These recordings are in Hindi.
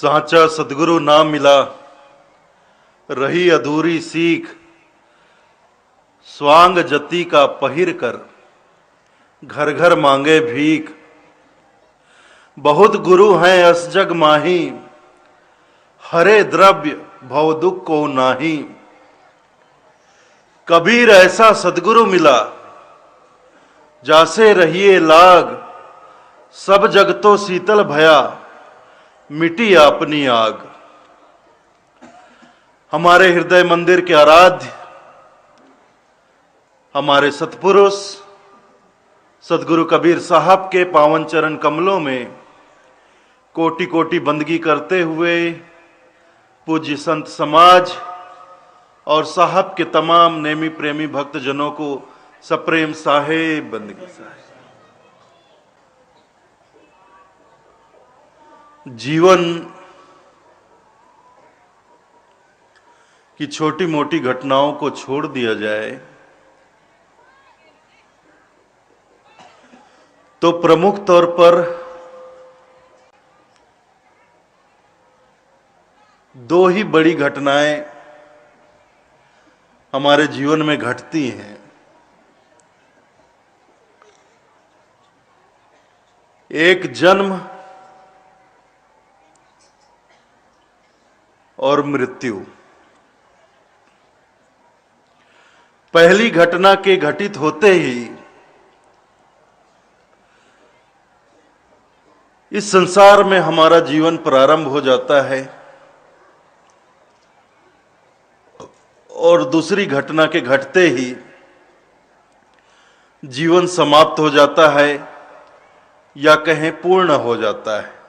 साचा सदगुरु ना मिला, रही अधूरी सीख। स्वांग जति का पहिर कर, घर घर मांगे भीख। बहुत गुरु हैं अस जग माही, हरे द्रव्य भव दुख को नाही। कबीर ऐसा सदगुरु मिला, जासे रहिए लाग। सब जग तो शीतल भया, मिटी अपनी आग। हमारे हृदय मंदिर के आराध्य, हमारे सतपुरुष सदगुरु कबीर साहब के पावन चरण कमलों में कोटि कोटि बंदगी करते हुए पूज्य संत समाज और साहब के तमाम नेमी प्रेमी भक्त जनों को सप्रेम साहेब बंदगी साहेब। जीवन की छोटी मोटी घटनाओं को छोड़ दिया जाए तो प्रमुख तौर पर दो ही बड़ी घटनाएं हमारे जीवन में घटती हैं। एक जन्म और मृत्यु। पहली घटना के घटित होते ही इस संसार में हमारा जीवन प्रारंभ हो जाता है और दूसरी घटना के घटते ही जीवन समाप्त हो जाता है या कहें पूर्ण हो जाता है।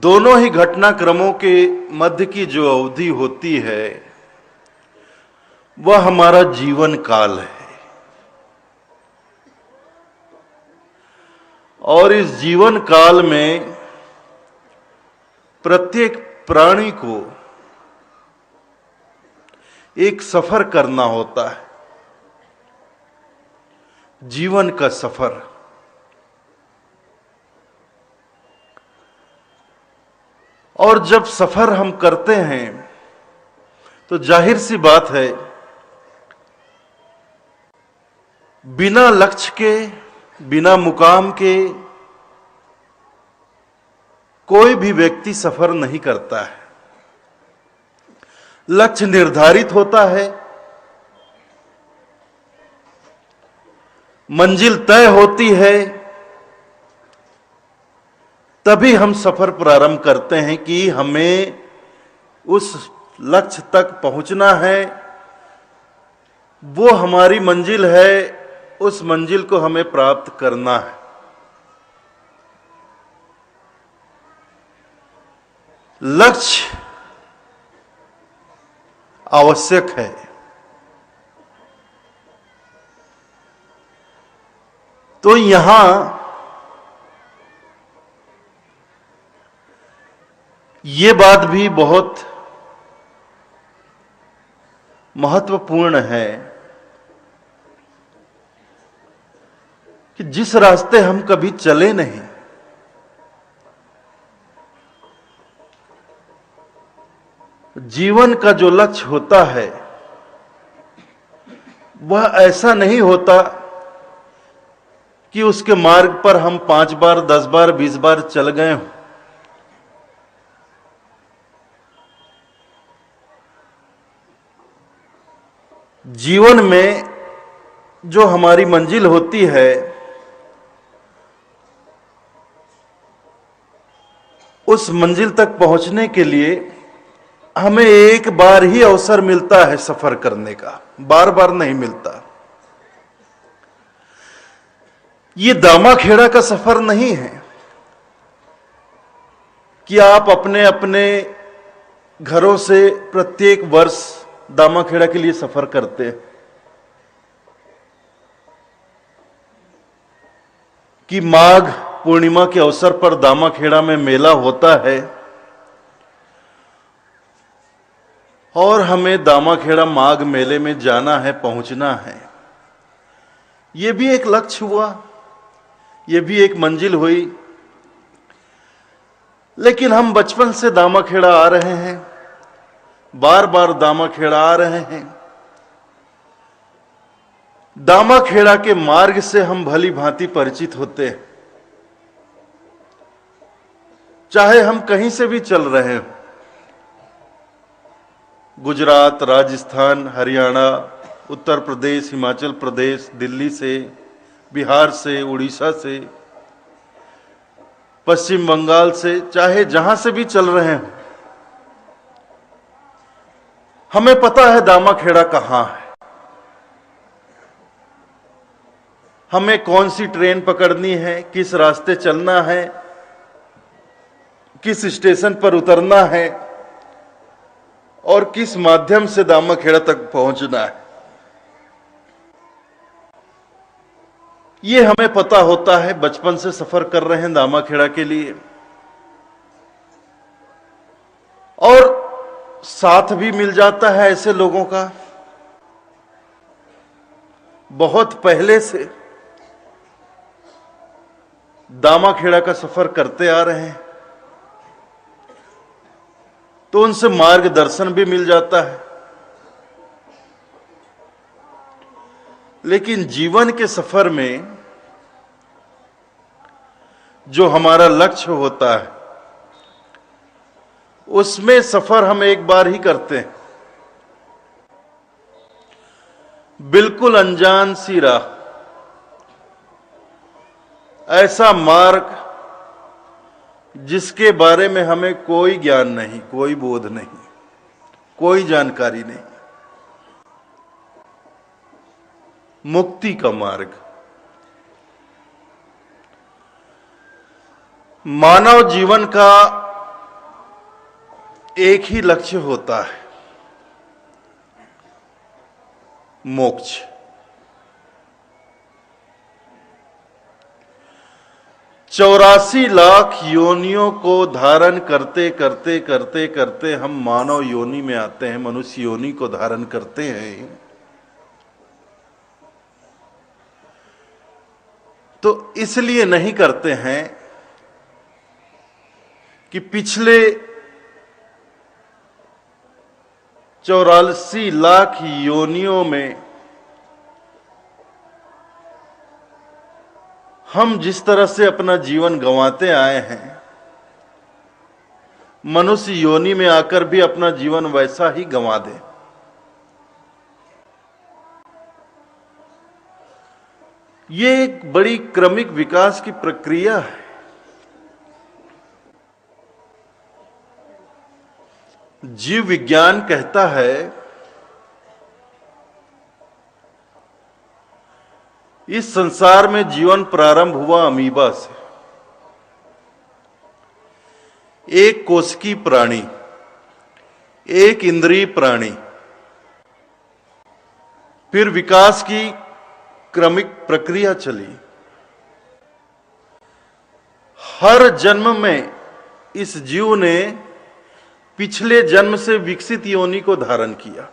दोनों ही घटनाक्रमों के मध्य की जो अवधि होती है वह हमारा जीवन काल है और इस जीवन काल में प्रत्येक प्राणी को एक सफर करना होता है, जीवन का सफर। और जब सफर हम करते हैं तो जाहिर सी बात है बिना लक्ष्य के, बिना मुकाम के कोई भी व्यक्ति सफर नहीं करता है। लक्ष्य निर्धारित होता है, मंजिल तय होती है, तभी हम सफर प्रारंभ करते हैं कि हमें उस लक्ष्य तक पहुंचना है, वो हमारी मंजिल है, उस मंजिल को हमें प्राप्त करना है। लक्ष्य आवश्यक है। तो यहां ये बात भी बहुत महत्वपूर्ण है कि जिस रास्ते हम कभी चले नहीं, जीवन का जो लक्ष्य होता है वह ऐसा नहीं होता कि उसके मार्ग पर हम 5 बार 10 बार 20 बार चल गए हों। जीवन में जो हमारी मंजिल होती है उस मंजिल तक पहुंचने के लिए हमें एक बार ही अवसर मिलता है सफर करने का, बार बार नहीं मिलता। ये दामाखेड़ा का सफर नहीं है कि आप अपने अपने घरों से प्रत्येक वर्ष दामाखेड़ा के लिए सफर करते हैं, कि माघ पूर्णिमा के अवसर पर दामाखेड़ा में मेला होता है और हमें दामाखेड़ा माघ मेले में जाना है, पहुंचना है। यह भी एक लक्ष्य हुआ, यह भी एक मंजिल हुई लेकिन हम बचपन से दामाखेड़ा आ रहे हैं, बार बार दामाखेड़ा आ रहे हैं। दामाखेड़ा के मार्ग से हम भली भांति परिचित होते हैं। चाहे हम कहीं से भी चल रहे हो, गुजरात, राजस्थान, हरियाणा, उत्तर प्रदेश, हिमाचल प्रदेश, दिल्ली से, बिहार से, उड़ीसा से, पश्चिम बंगाल से, चाहे जहां से भी चल रहे हैं, हमें पता है दामाखेड़ा कहां है, हमें कौन सी ट्रेन पकड़नी है, किस रास्ते चलना है, किस स्टेशन पर उतरना है और किस माध्यम से दामाखेड़ा तक पहुंचना है। ये हमें पता होता है, बचपन से सफर कर रहे हैं दामाखेड़ा के लिए। और साथ भी मिल जाता है ऐसे लोगों का, बहुत पहले से दामाखेड़ा का सफर करते आ रहे हैं, तो उनसे मार्गदर्शन भी मिल जाता है। लेकिन जीवन के सफर में जो हमारा लक्ष्य होता है, उसमें सफर हम एक बार ही करते हैं। बिल्कुल अनजान सी राह, ऐसा मार्ग जिसके बारे में हमें कोई ज्ञान नहीं, कोई बोध नहीं, कोई जानकारी नहीं। मुक्ति का मार्ग। मानव जीवन का एक ही लक्ष्य होता है, मोक्ष। चौरासी लाख योनियों को धारण करते करते करते करते हम मानव योनि में आते हैं, मनुष्य योनि को धारण करते हैं। तो इसलिए नहीं करते हैं कि पिछले 84 लाख योनियों में हम जिस तरह से अपना जीवन गंवाते आए हैं, मनुष्य योनि में आकर भी अपना जीवन वैसा ही गंवा दें। ये एक बड़ी क्रमिक विकास की प्रक्रिया है। जीव विज्ञान कहता है इस संसार में जीवन प्रारंभ हुआ अमीबा से, एक कोशिकी प्राणी, एक इंद्रिय प्राणी, फिर विकास की क्रमिक प्रक्रिया चली। हर जन्म में इस जीव ने पिछले जन्म से विकसित योनि को धारण किया।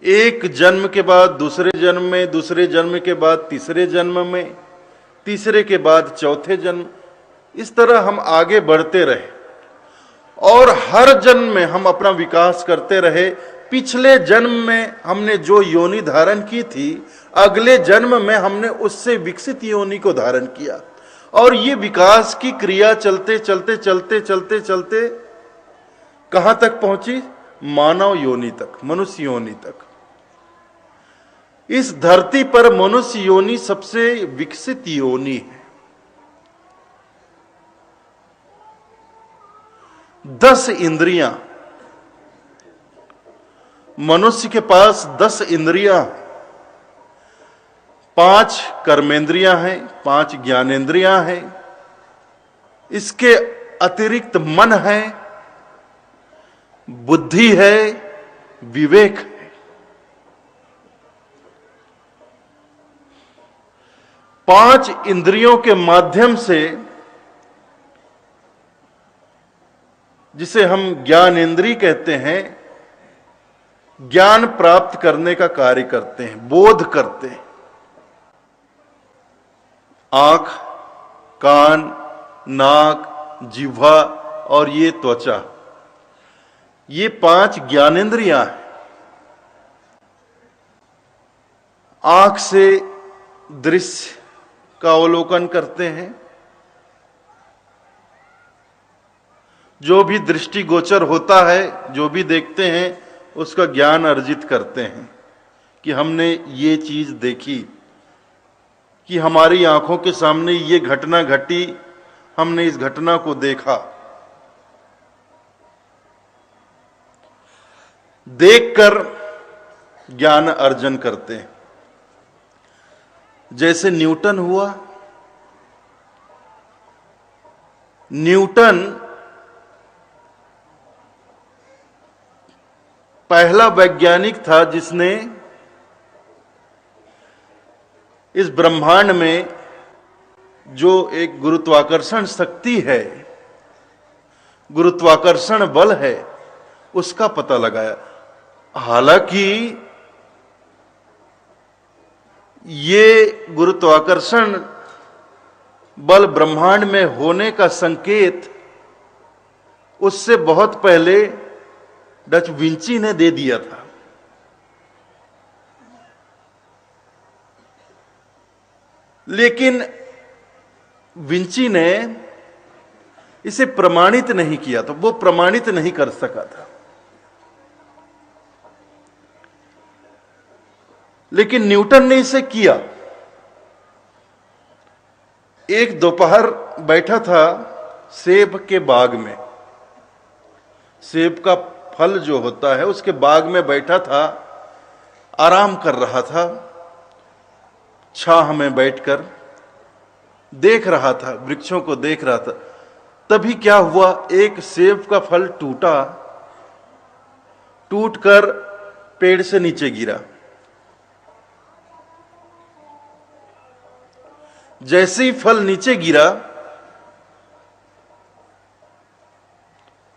एक जन्म के बाद दूसरे जन्म में, दूसरे जन्म के बाद तीसरे जन्म में, तीसरे के बाद चौथे जन्म, इस तरह हम आगे बढ़ते रहे और हर जन्म में हम अपना विकास करते रहे। पिछले जन्म में हमने जो योनि धारण की थी, अगले जन्म में हमने उससे विकसित योनि को धारण किया और ये विकास की क्रिया चलते चलते चलते चलते चलते कहां तक पहुंची? मानव योनि तक, मनुष्य योनि तक। इस धरती पर मनुष्य योनि सबसे विकसित योनि है। 10 इंद्रियां, मनुष्य के पास 10 इंद्रियां, 5 कर्मेंद्रियां हैं, 5 ज्ञानेंद्रियां हैं, इसके अतिरिक्त मन है, बुद्धि है, विवेक है। 5 इंद्रियों के माध्यम से, जिसे हम ज्ञानेंद्रिय कहते हैं, ज्ञान प्राप्त करने का कार्य करते हैं, बोध करते हैं। आंख, कान, नाक, जिह्वा और ये त्वचा, ये 5 ज्ञानेंद्रियां हैं। आंख से दृश्य का अवलोकन करते हैं, जो भी दृष्टि गोचर होता है, जो भी देखते हैं उसका ज्ञान अर्जित करते हैं कि हमने ये चीज देखी, कि हमारी आंखों के सामने ये घटना घटी, हमने इस घटना को देखा। देखकर ज्ञान अर्जन करते हैं। जैसे न्यूटन हुआ, न्यूटन पहला वैज्ञानिक था जिसने इस ब्रह्मांड में जो एक गुरुत्वाकर्षण शक्ति है, गुरुत्वाकर्षण बल है, उसका पता लगाया। हालांकि ये गुरुत्वाकर्षण बल ब्रह्मांड में होने का संकेत उससे बहुत पहले डच विंची ने दे दिया था। लेकिन विंची ने इसे प्रमाणित नहीं किया, तो वो प्रमाणित नहीं कर सका था। लेकिन न्यूटन ने इसे किया। एक दोपहर बैठा था सेब के बाग में, सेब का फल जो होता है उसके बाग में बैठा था, आराम कर रहा था, छाह में बैठकर देख रहा था, वृक्षों को देख रहा था। तभी क्या हुआ, एक सेब का फल टूटा, टूटकर पेड़ से नीचे गिरा। जैसे ही फल नीचे गिरा,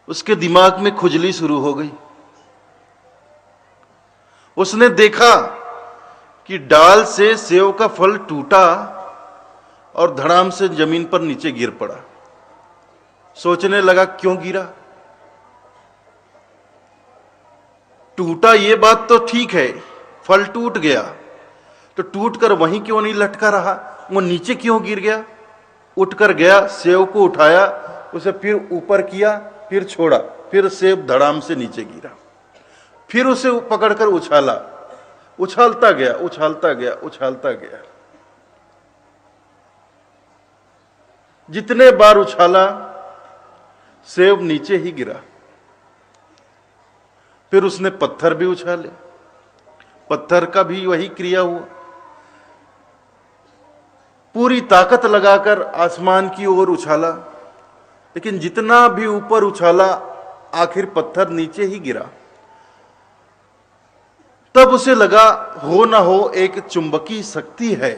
उसके दिमाग में खुजली शुरू हो गई। उसने देखा कि डाल से सेब का फल टूटा और धड़ाम से जमीन पर नीचे गिर पड़ा। सोचने लगा क्यों गिरा। टूटा ये बात तो ठीक है, फल टूट गया, तो टूटकर वहीं क्यों नहीं लटका रहा, वो नीचे क्यों गिर गया। उठकर गया, सेब को उठाया, उसे फिर ऊपर किया, फिर छोड़ा, फिर सेब धड़ाम से नीचे गिरा। फिर उसे पकड़कर उछाला, उछालता गया, उछालता गया, उछालता गया। जितने बार उछाला सेब नीचे ही गिरा। फिर उसने पत्थर भी उछाले, पत्थर का भी वही क्रिया हुआ। पूरी ताकत लगाकर आसमान की ओर उछाला, लेकिन जितना भी ऊपर उछाला आखिर पत्थर नीचे ही गिरा। तब उसे लगा हो ना हो एक चुंबकीय शक्ति है,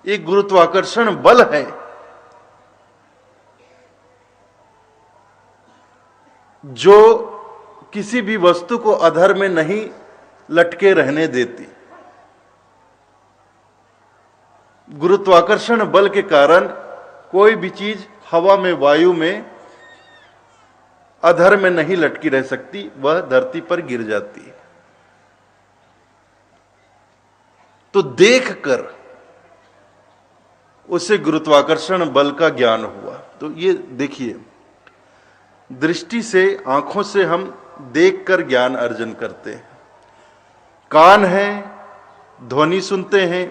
एक गुरुत्वाकर्षण बल है जो किसी भी वस्तु को अधर में नहीं लटके रहने देती। गुरुत्वाकर्षण बल के कारण कोई भी चीज हवा में, वायु में अधर में नहीं लटकी रह सकती, वह धरती पर गिर जाती है। तो देखकर उसे गुरुत्वाकर्षण बल का ज्ञान हुआ। तो ये देखिए, दृष्टि से, आंखों से हम देखकर ज्ञान अर्जन करते हैं। कान है, ध्वनि सुनते हैं,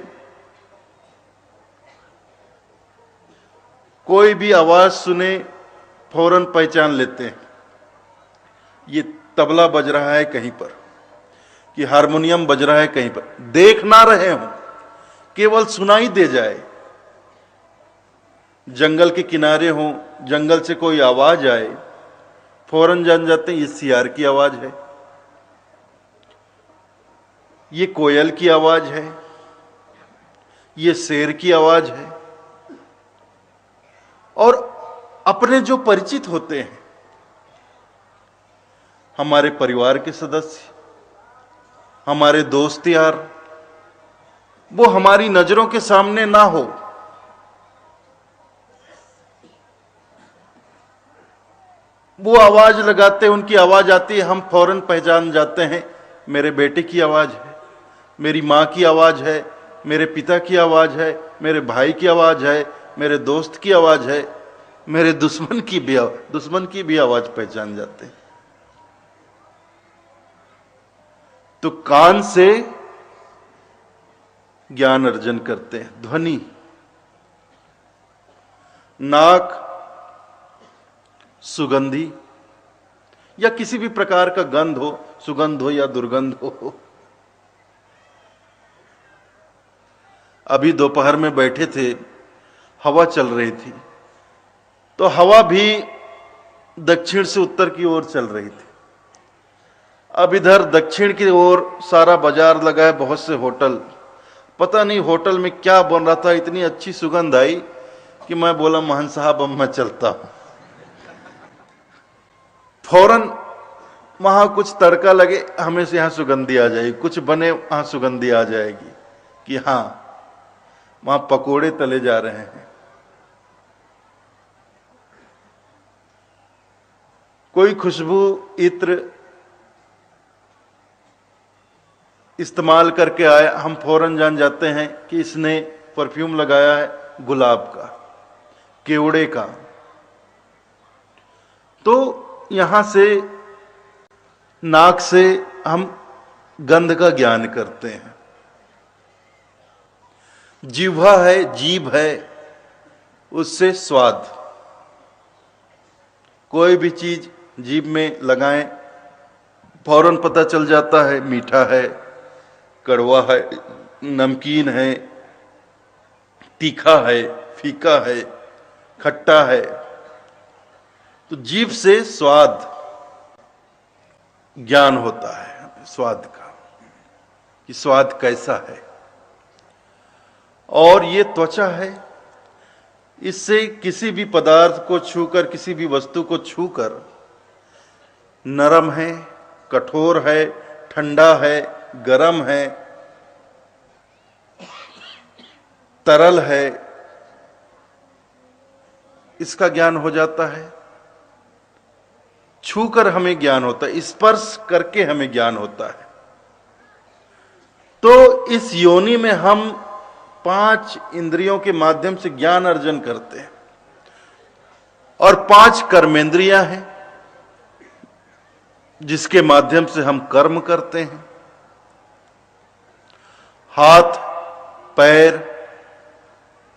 कोई भी आवाज सुने फौरन पहचान लेते हैं, ये तबला बज रहा है कहीं पर, कि हारमोनियम बज रहा है कहीं पर। देख ना रहे हो, केवल सुनाई दे जाए। जंगल के किनारे हो, जंगल से कोई आवाज आए, फौरन जान जाते हैं ये सियार की आवाज है, ये कोयल की आवाज है, ये शेर की आवाज है। और अपने जो परिचित होते हैं, हमारे परिवार के सदस्य, हमारे दोस्त यार, वो हमारी नजरों के सामने ना हो। वो आवाज लगाते, उनकी आवाज आती है, हम फौरन पहचान जाते हैं, मेरे बेटे की आवाज है, मेरी मां की आवाज है, मेरे पिता की आवाज है, मेरे भाई की आवाज है, मेरे दोस्त की आवाज है, मेरे दुश्मन की भी आवाज पहचान जाते हैं। तो कान से ज्ञान अर्जन करते हैं, ध्वनि। नाक सुगंधी या किसी भी प्रकार का गंध हो, सुगंध हो या दुर्गंध हो। अभी दोपहर में बैठे थे, हवा चल रही थी, तो हवा भी दक्षिण से उत्तर की ओर चल रही थी। अब इधर दक्षिण की ओर सारा बाजार लगा है, बहुत से होटल, पता नहीं होटल में क्या बन रहा था, इतनी अच्छी सुगंध आई कि मैं बोला महंत साहब अब मैं चलता हूं। फौरन वहां कुछ तड़का लगे, हमें से यहां सुगंधी आ जाएगी, कुछ बने वहां सुगंधी आ जाएगी कि हां वहां पकोड़े तले जा रहे हैं। कोई खुशबू इत्र इस्तेमाल करके आए, हम फौरन जान जाते हैं कि इसने परफ्यूम लगाया है गुलाब का, केवड़े का। तो यहां से नाक से हम गंध का ज्ञान करते हैं। जिह्वा है, जीभ है, उससे स्वाद। कोई भी चीज जीभ में लगाएं, फौरन पता चल जाता है मीठा है, कड़वा है, नमकीन है, तीखा है, फीका है, खट्टा है। तो जीभ से स्वाद ज्ञान होता है, स्वाद का, कि स्वाद कैसा है। और ये त्वचा है, इससे किसी भी पदार्थ को छूकर, किसी भी वस्तु को छूकर, नरम है, कठोर है, ठंडा है, गरम है, तरल है, इसका ज्ञान हो जाता है। छूकर हमें ज्ञान होता है, स्पर्श करके हमें ज्ञान होता है। तो इस योनि में हम 5 इंद्रियों के माध्यम से ज्ञान अर्जन करते हैं, और 5 कर्मेंद्रियां हैं जिसके माध्यम से हम कर्म करते हैं। हाथ, पैर,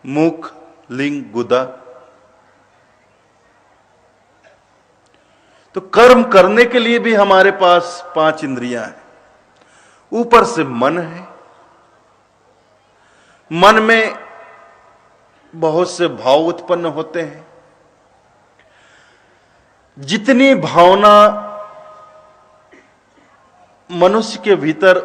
मुख, लिंग, गुदा। तो कर्म करने के लिए भी हमारे पास 5 इंद्रियां हैं। ऊपर से मन है, मन में बहुत से भाव उत्पन्न होते हैं। जितनी भावना मनुष्य के भीतर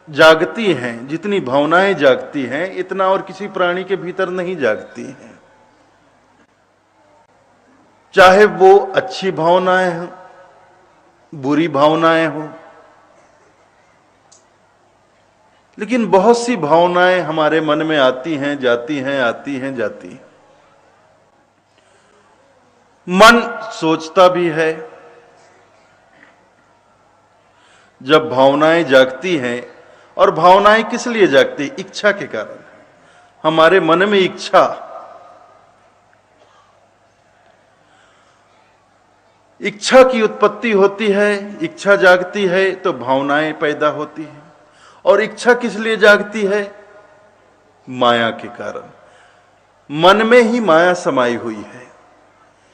जागती हैं, जितनी भावनाएं जागती हैं, इतना और किसी प्राणी के भीतर नहीं जागती हैं। चाहे वो अच्छी भावनाएं हो, बुरी भावनाएं हो, लेकिन बहुत सी भावनाएं हमारे मन में आती हैं, जाती हैं, आती हैं, जाती हैं। मन सोचता भी है। जब भावनाएं जागती हैं, और भावनाएं किस लिए जागती? इच्छा के कारण। हमारे मन में इच्छा की उत्पत्ति होती है, इच्छा जागती है तो भावनाएं पैदा होती हैं। और इच्छा किस लिए जागती है? माया के कारण। मन में ही माया समाई हुई है,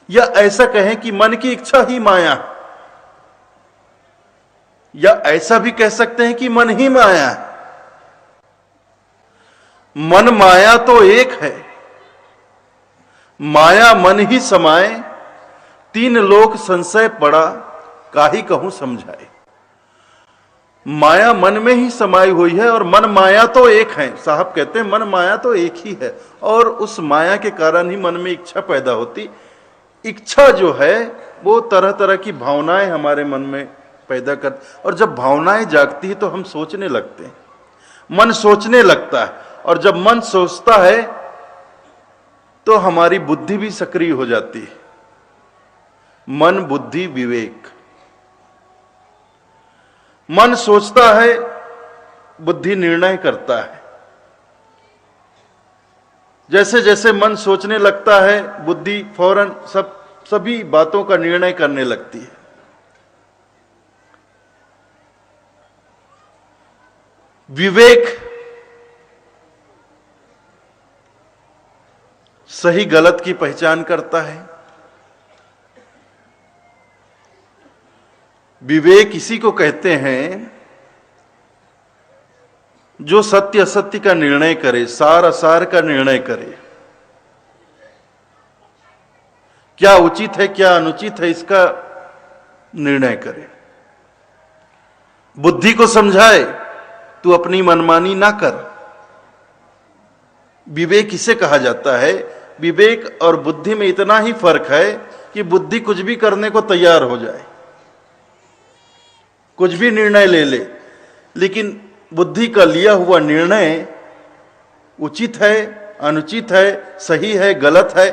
या ऐसा कहें कि मन की इच्छा ही माया, या ऐसा भी कह सकते हैं कि मन ही माया है। मन माया तो एक है, माया मन ही समाए, 3 लोक संशय पड़ा, काहि कहूं समझाए। माया मन में ही समाई हुई है, और मन माया तो एक है। साहब कहते हैं मन माया तो एक ही है, और उस माया के कारण ही मन में इच्छा पैदा होती। इच्छा जो है वो तरह तरह की भावनाएं हमारे मन में पैदा कर, और जब भावनाएं जागती है तो हम सोचने लगते हैं। मन सोचने लगता है, और जब मन सोचता है तो हमारी बुद्धि भी सक्रिय हो जाती है। मन, बुद्धि, विवेक। मन सोचता है, बुद्धि निर्णय करता है। जैसे जैसे मन सोचने लगता है, बुद्धि फौरन सभी बातों का निर्णय करने लगती है। विवेक सही गलत की पहचान करता है। विवेक इसी को कहते हैं जो सत्य असत्य का निर्णय करे, सार असार का निर्णय करे, क्या उचित है क्या अनुचित है इसका निर्णय करे। बुद्धि को समझाए तू अपनी मनमानी ना कर। विवेक इसे कहा जाता है। विवेक और बुद्धि में इतना ही फर्क है कि बुद्धि कुछ भी करने को तैयार हो जाए, कुछ भी निर्णय ले ले, लेकिन बुद्धि का लिया हुआ निर्णय उचित है, अनुचित है, सही है, गलत है,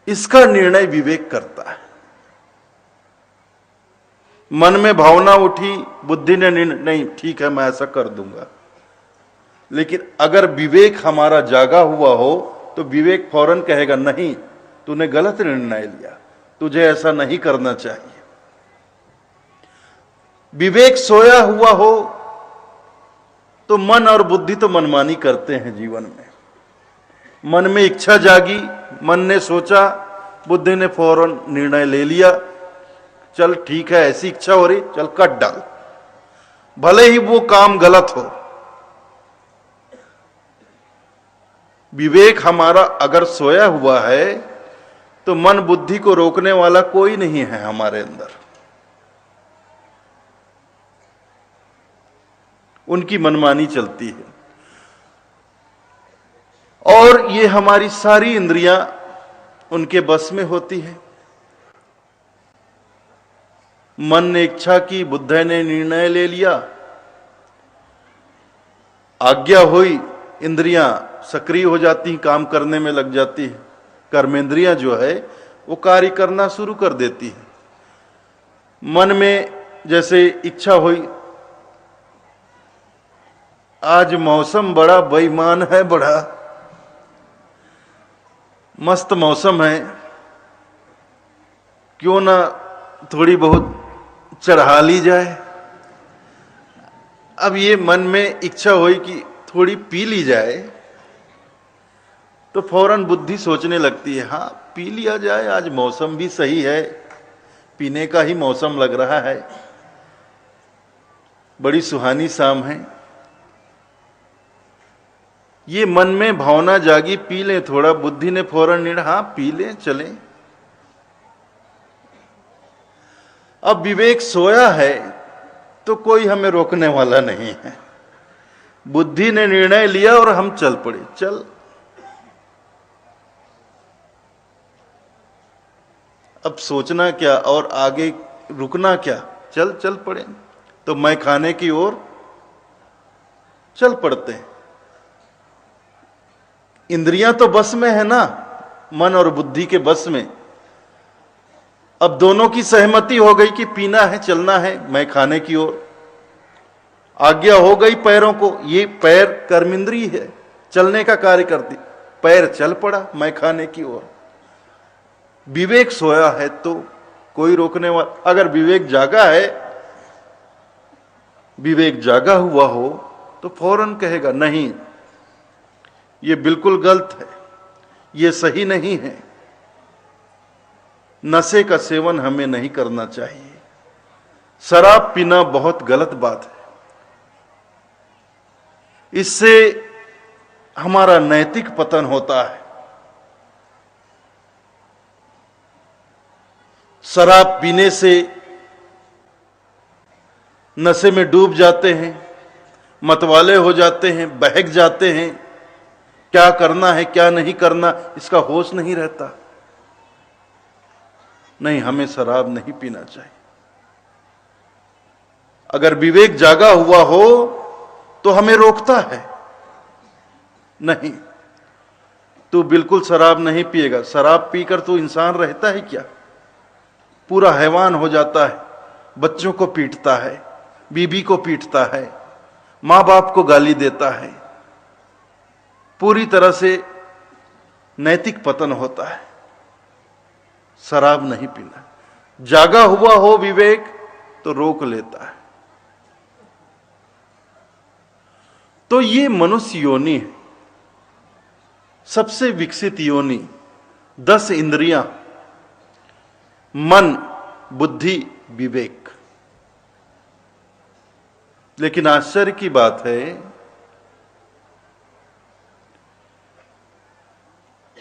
इसका निर्णय विवेक करता है। मन में भावना उठी, बुद्धि ने नहीं ठीक है मैं ऐसा कर दूंगा, लेकिन अगर विवेक हमारा जागा हुआ हो तो विवेक फौरन कहेगा नहीं, तूने गलत निर्णय लिया, तुझे ऐसा नहीं करना चाहिए। विवेक सोया हुआ हो तो मन और बुद्धि तो मनमानी करते हैं जीवन में। मन में इच्छा जागी, मन ने सोचा, बुद्धि ने फौरन निर्णय ले लिया, चल ठीक है ऐसी इच्छा हो रही, चल कट डाल, भले ही वो काम गलत हो। विवेक हमारा अगर सोया हुआ है तो मन बुद्धि को रोकने वाला कोई नहीं है हमारे अंदर। उनकी मनमानी चलती है, और ये हमारी सारी इंद्रियां उनके बस में होती है। मन ने इच्छा की, बुद्धि ने निर्णय ले लिया, आज्ञा हुई, इंद्रियां सक्रिय हो जाती, काम करने में लग जाती है। कर्मेंद्रियां जो है वो कार्य करना शुरू कर देती है। मन में जैसे इच्छा हुई, आज मौसम बड़ा बेईमान है, बड़ा मस्त मौसम है, क्यों ना थोड़ी बहुत चढ़ा ली जाए। अब ये मन में इच्छा हुई कि थोड़ी पी ली जाए, तो फौरन बुद्धि सोचने लगती है हाँ पी लिया जाए, आज मौसम भी सही है, पीने का ही मौसम लग रहा है, बड़ी सुहानी शाम है। ये मन में भावना जागी, पी लें थोड़ा, बुद्धि ने फौरन निर्णय, हाँ पी लें चलें। अब विवेक सोया है तो कोई हमें रोकने वाला नहीं है। बुद्धि ने निर्णय लिया और हम चल पड़े, चल। अब सोचना क्या और आगे रुकना क्या, चल पड़े। तो मैं खाने की ओर चल पड़ते हैं। इंद्रियां तो बस में है ना, मन और बुद्धि के बस में। अब दोनों की सहमति हो गई कि पीना है, चलना है, मैं खाने की ओर। आज्ञा हो गई पैरों को, ये पैर कर्मेंद्रिय है, चलने का कार्य करती, पैर चल पड़ा मैं खाने की ओर। विवेक सोया है तो कोई रोकने वाला, अगर विवेक जागा है, विवेक जागा हुआ हो तो फौरन कहेगा नहीं ये बिल्कुल गलत है, ये सही नहीं है, नशे का सेवन हमें नहीं करना चाहिए, शराब पीना बहुत गलत बात है, इससे हमारा नैतिक पतन होता है। शराब पीने से नशे में डूब जाते हैं, मतवाले हो जाते हैं, बहक जाते हैं, क्या करना है क्या नहीं करना इसका होश नहीं रहता। नहीं, हमें शराब नहीं पीना चाहिए। अगर विवेक जागा हुआ हो तो हमें रोकता है, नहीं तू बिल्कुल शराब नहीं पिएगा। शराब पीकर तू इंसान रहता है क्या? पूरा हैवान हो जाता है, बच्चों को पीटता है, बीबी को पीटता है, मां बाप को गाली देता है, पूरी तरह से नैतिक पतन होता है। शराब नहीं पीना। जागा हुआ हो विवेक तो रोक लेता है। तो ये मनुष्य योनि है, सबसे विकसित योनि। 10 इंद्रियां, मन, बुद्धि, विवेक। लेकिन आश्चर्य की बात है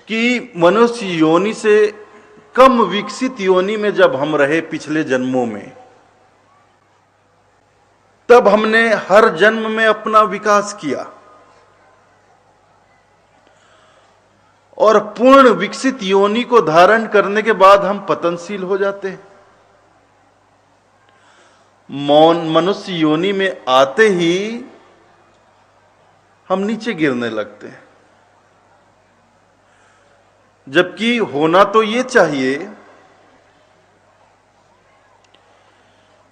कि मनुष्य योनि से कम विकसित योनि में जब हम रहे पिछले जन्मों में, तब हमने हर जन्म में अपना विकास किया और पूर्ण विकसित योनि को धारण करने के बाद हम पतनशील हो जाते हैं। मनुष्य योनि में आते ही हम नीचे गिरने लगते हैं, जबकि होना तो ये चाहिए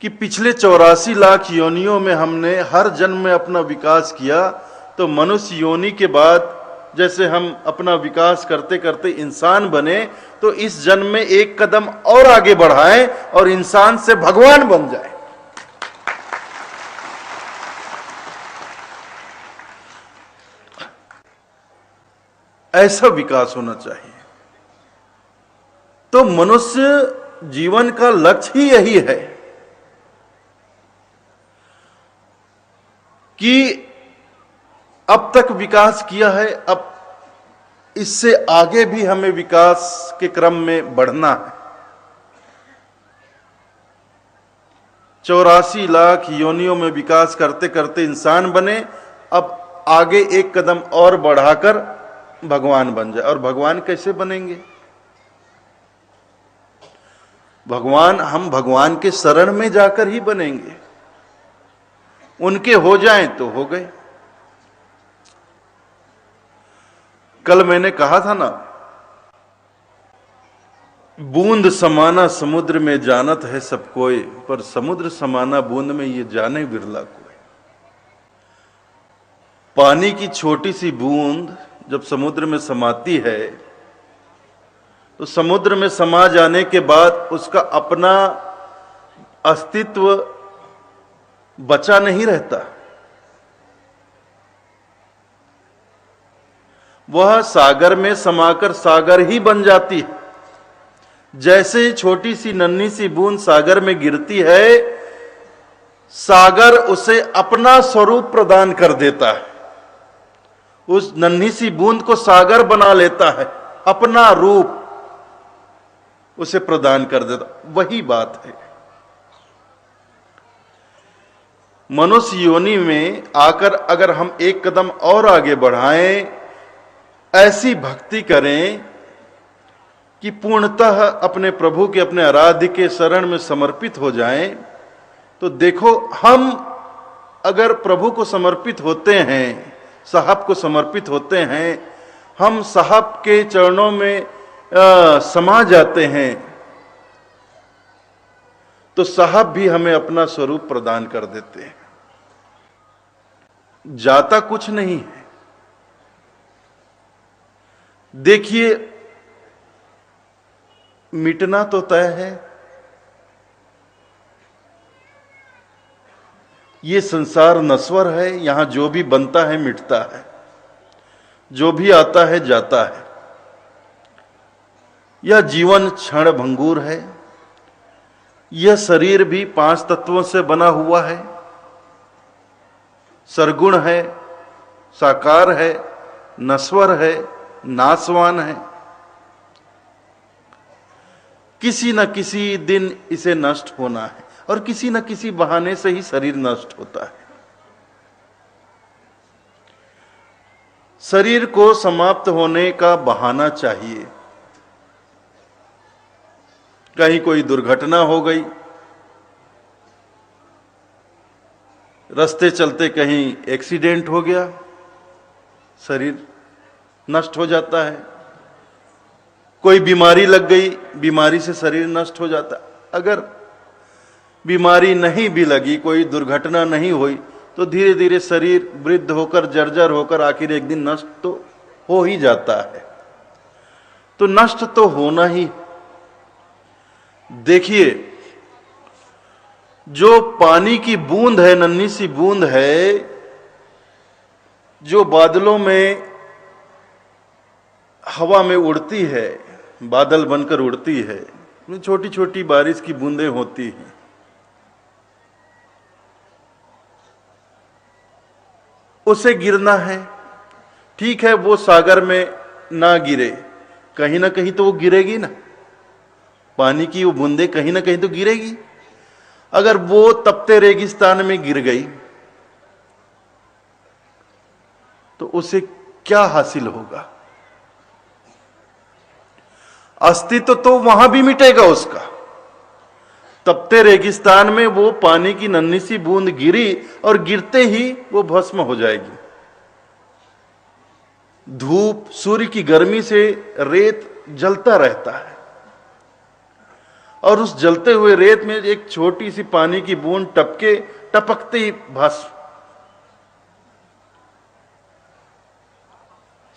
कि पिछले 84 लाख योनियों में हमने हर जन्म में अपना विकास किया, तो मनुष्य योनि के बाद जैसे हम अपना विकास करते करते इंसान बने, तो इस जन्म में एक कदम और आगे बढ़ाएं और इंसान से भगवान बन जाए। ऐसा विकास होना चाहिए। तो मनुष्य जीवन का लक्ष्य ही यही है कि अब तक विकास किया है, अब इससे आगे भी हमें विकास के क्रम में बढ़ना है। 84 लाख योनियों में विकास करते करते इंसान बने, अब आगे एक कदम और बढ़ाकर भगवान बन जाए। और भगवान कैसे बनेंगे? भगवान हम भगवान के शरण में जाकर ही बनेंगे। उनके हो जाएं तो हो गए। कल मैंने कहा था ना, बूंद समाना समुद्र में जानत है सब कोई, पर समुद्र समाना बूंद में ये जाने बिरला कोई। पानी की छोटी सी बूंद जब समुद्र में समाती है, तो समुद्र में समा जाने के बाद उसका अपना अस्तित्व बचा नहीं रहता। वह सागर में समाकर सागर ही बन जाती है। जैसे छोटी सी नन्ही सी बूंद सागर में गिरती है, सागर उसे अपना स्वरूप प्रदान कर देता है। उस नन्ही सी बूंद को सागर बना लेता है, अपना रूप उसे प्रदान कर देता। वही बात है। मनुष्य योनि में आकर अगर हम एक कदम और आगे बढ़ाएं, ऐसी भक्ति करें कि पूर्णतः अपने प्रभु के, अपने आराध्य के शरण में समर्पित हो जाएं, तो देखो हम अगर प्रभु को समर्पित होते हैं, साहब को समर्पित होते हैं, हम साहब के चरणों में समा जाते हैं, तो साहब भी हमें अपना स्वरूप प्रदान कर देते हैं। जाता कुछ नहीं है। देखिए, मिटना तो तय है। ये संसार नश्वर है, यहां जो भी बनता है मिटता है, जो भी आता है जाता है। यह जीवन क्षण भंगुर है। यह शरीर भी 5 तत्वों से बना हुआ है। सरगुण है, साकार है, नश्वर है, नाशवान है। किसी न किसी दिन इसे नष्ट होना है और किसी न किसी बहाने से ही शरीर नष्ट होता है। शरीर को समाप्त होने का बहाना चाहिए। कहीं कोई दुर्घटना हो गई, रास्ते चलते कहीं एक्सीडेंट हो गया, शरीर नष्ट हो जाता है। कोई बीमारी लग गई, बीमारी से शरीर नष्ट हो जाता है। अगर बीमारी नहीं भी लगी, कोई दुर्घटना नहीं हुई, तो धीरे धीरे शरीर वृद्ध होकर जर्जर होकर आखिर एक दिन नष्ट तो हो ही जाता है। तो नष्ट तो होना ही। देखिए, जो पानी की बूंद है, नन्ही सी बूंद है, जो बादलों में हवा में उड़ती है, बादल बनकर उड़ती है, छोटी छोटी बारिश की बूंदें होती हैं। उसे गिरना है, ठीक है, वो सागर में ना गिरे, कहीं ना कहीं तो वो गिरेगी ना। पानी की वो बूंदें कहीं ना कहीं तो गिरेगी। अगर वो तपते रेगिस्तान में गिर गई तो उसे क्या हासिल होगा? अस्तित्व तो वहां भी मिटेगा उसका। तपते रेगिस्तान में वो पानी की नन्ही सी बूंद गिरी और गिरते ही वो भस्म हो जाएगी। धूप, सूर्य की गर्मी से रेत जलता रहता है और उस जलते हुए रेत में एक छोटी सी पानी की बूंद टपकते ही भस्म,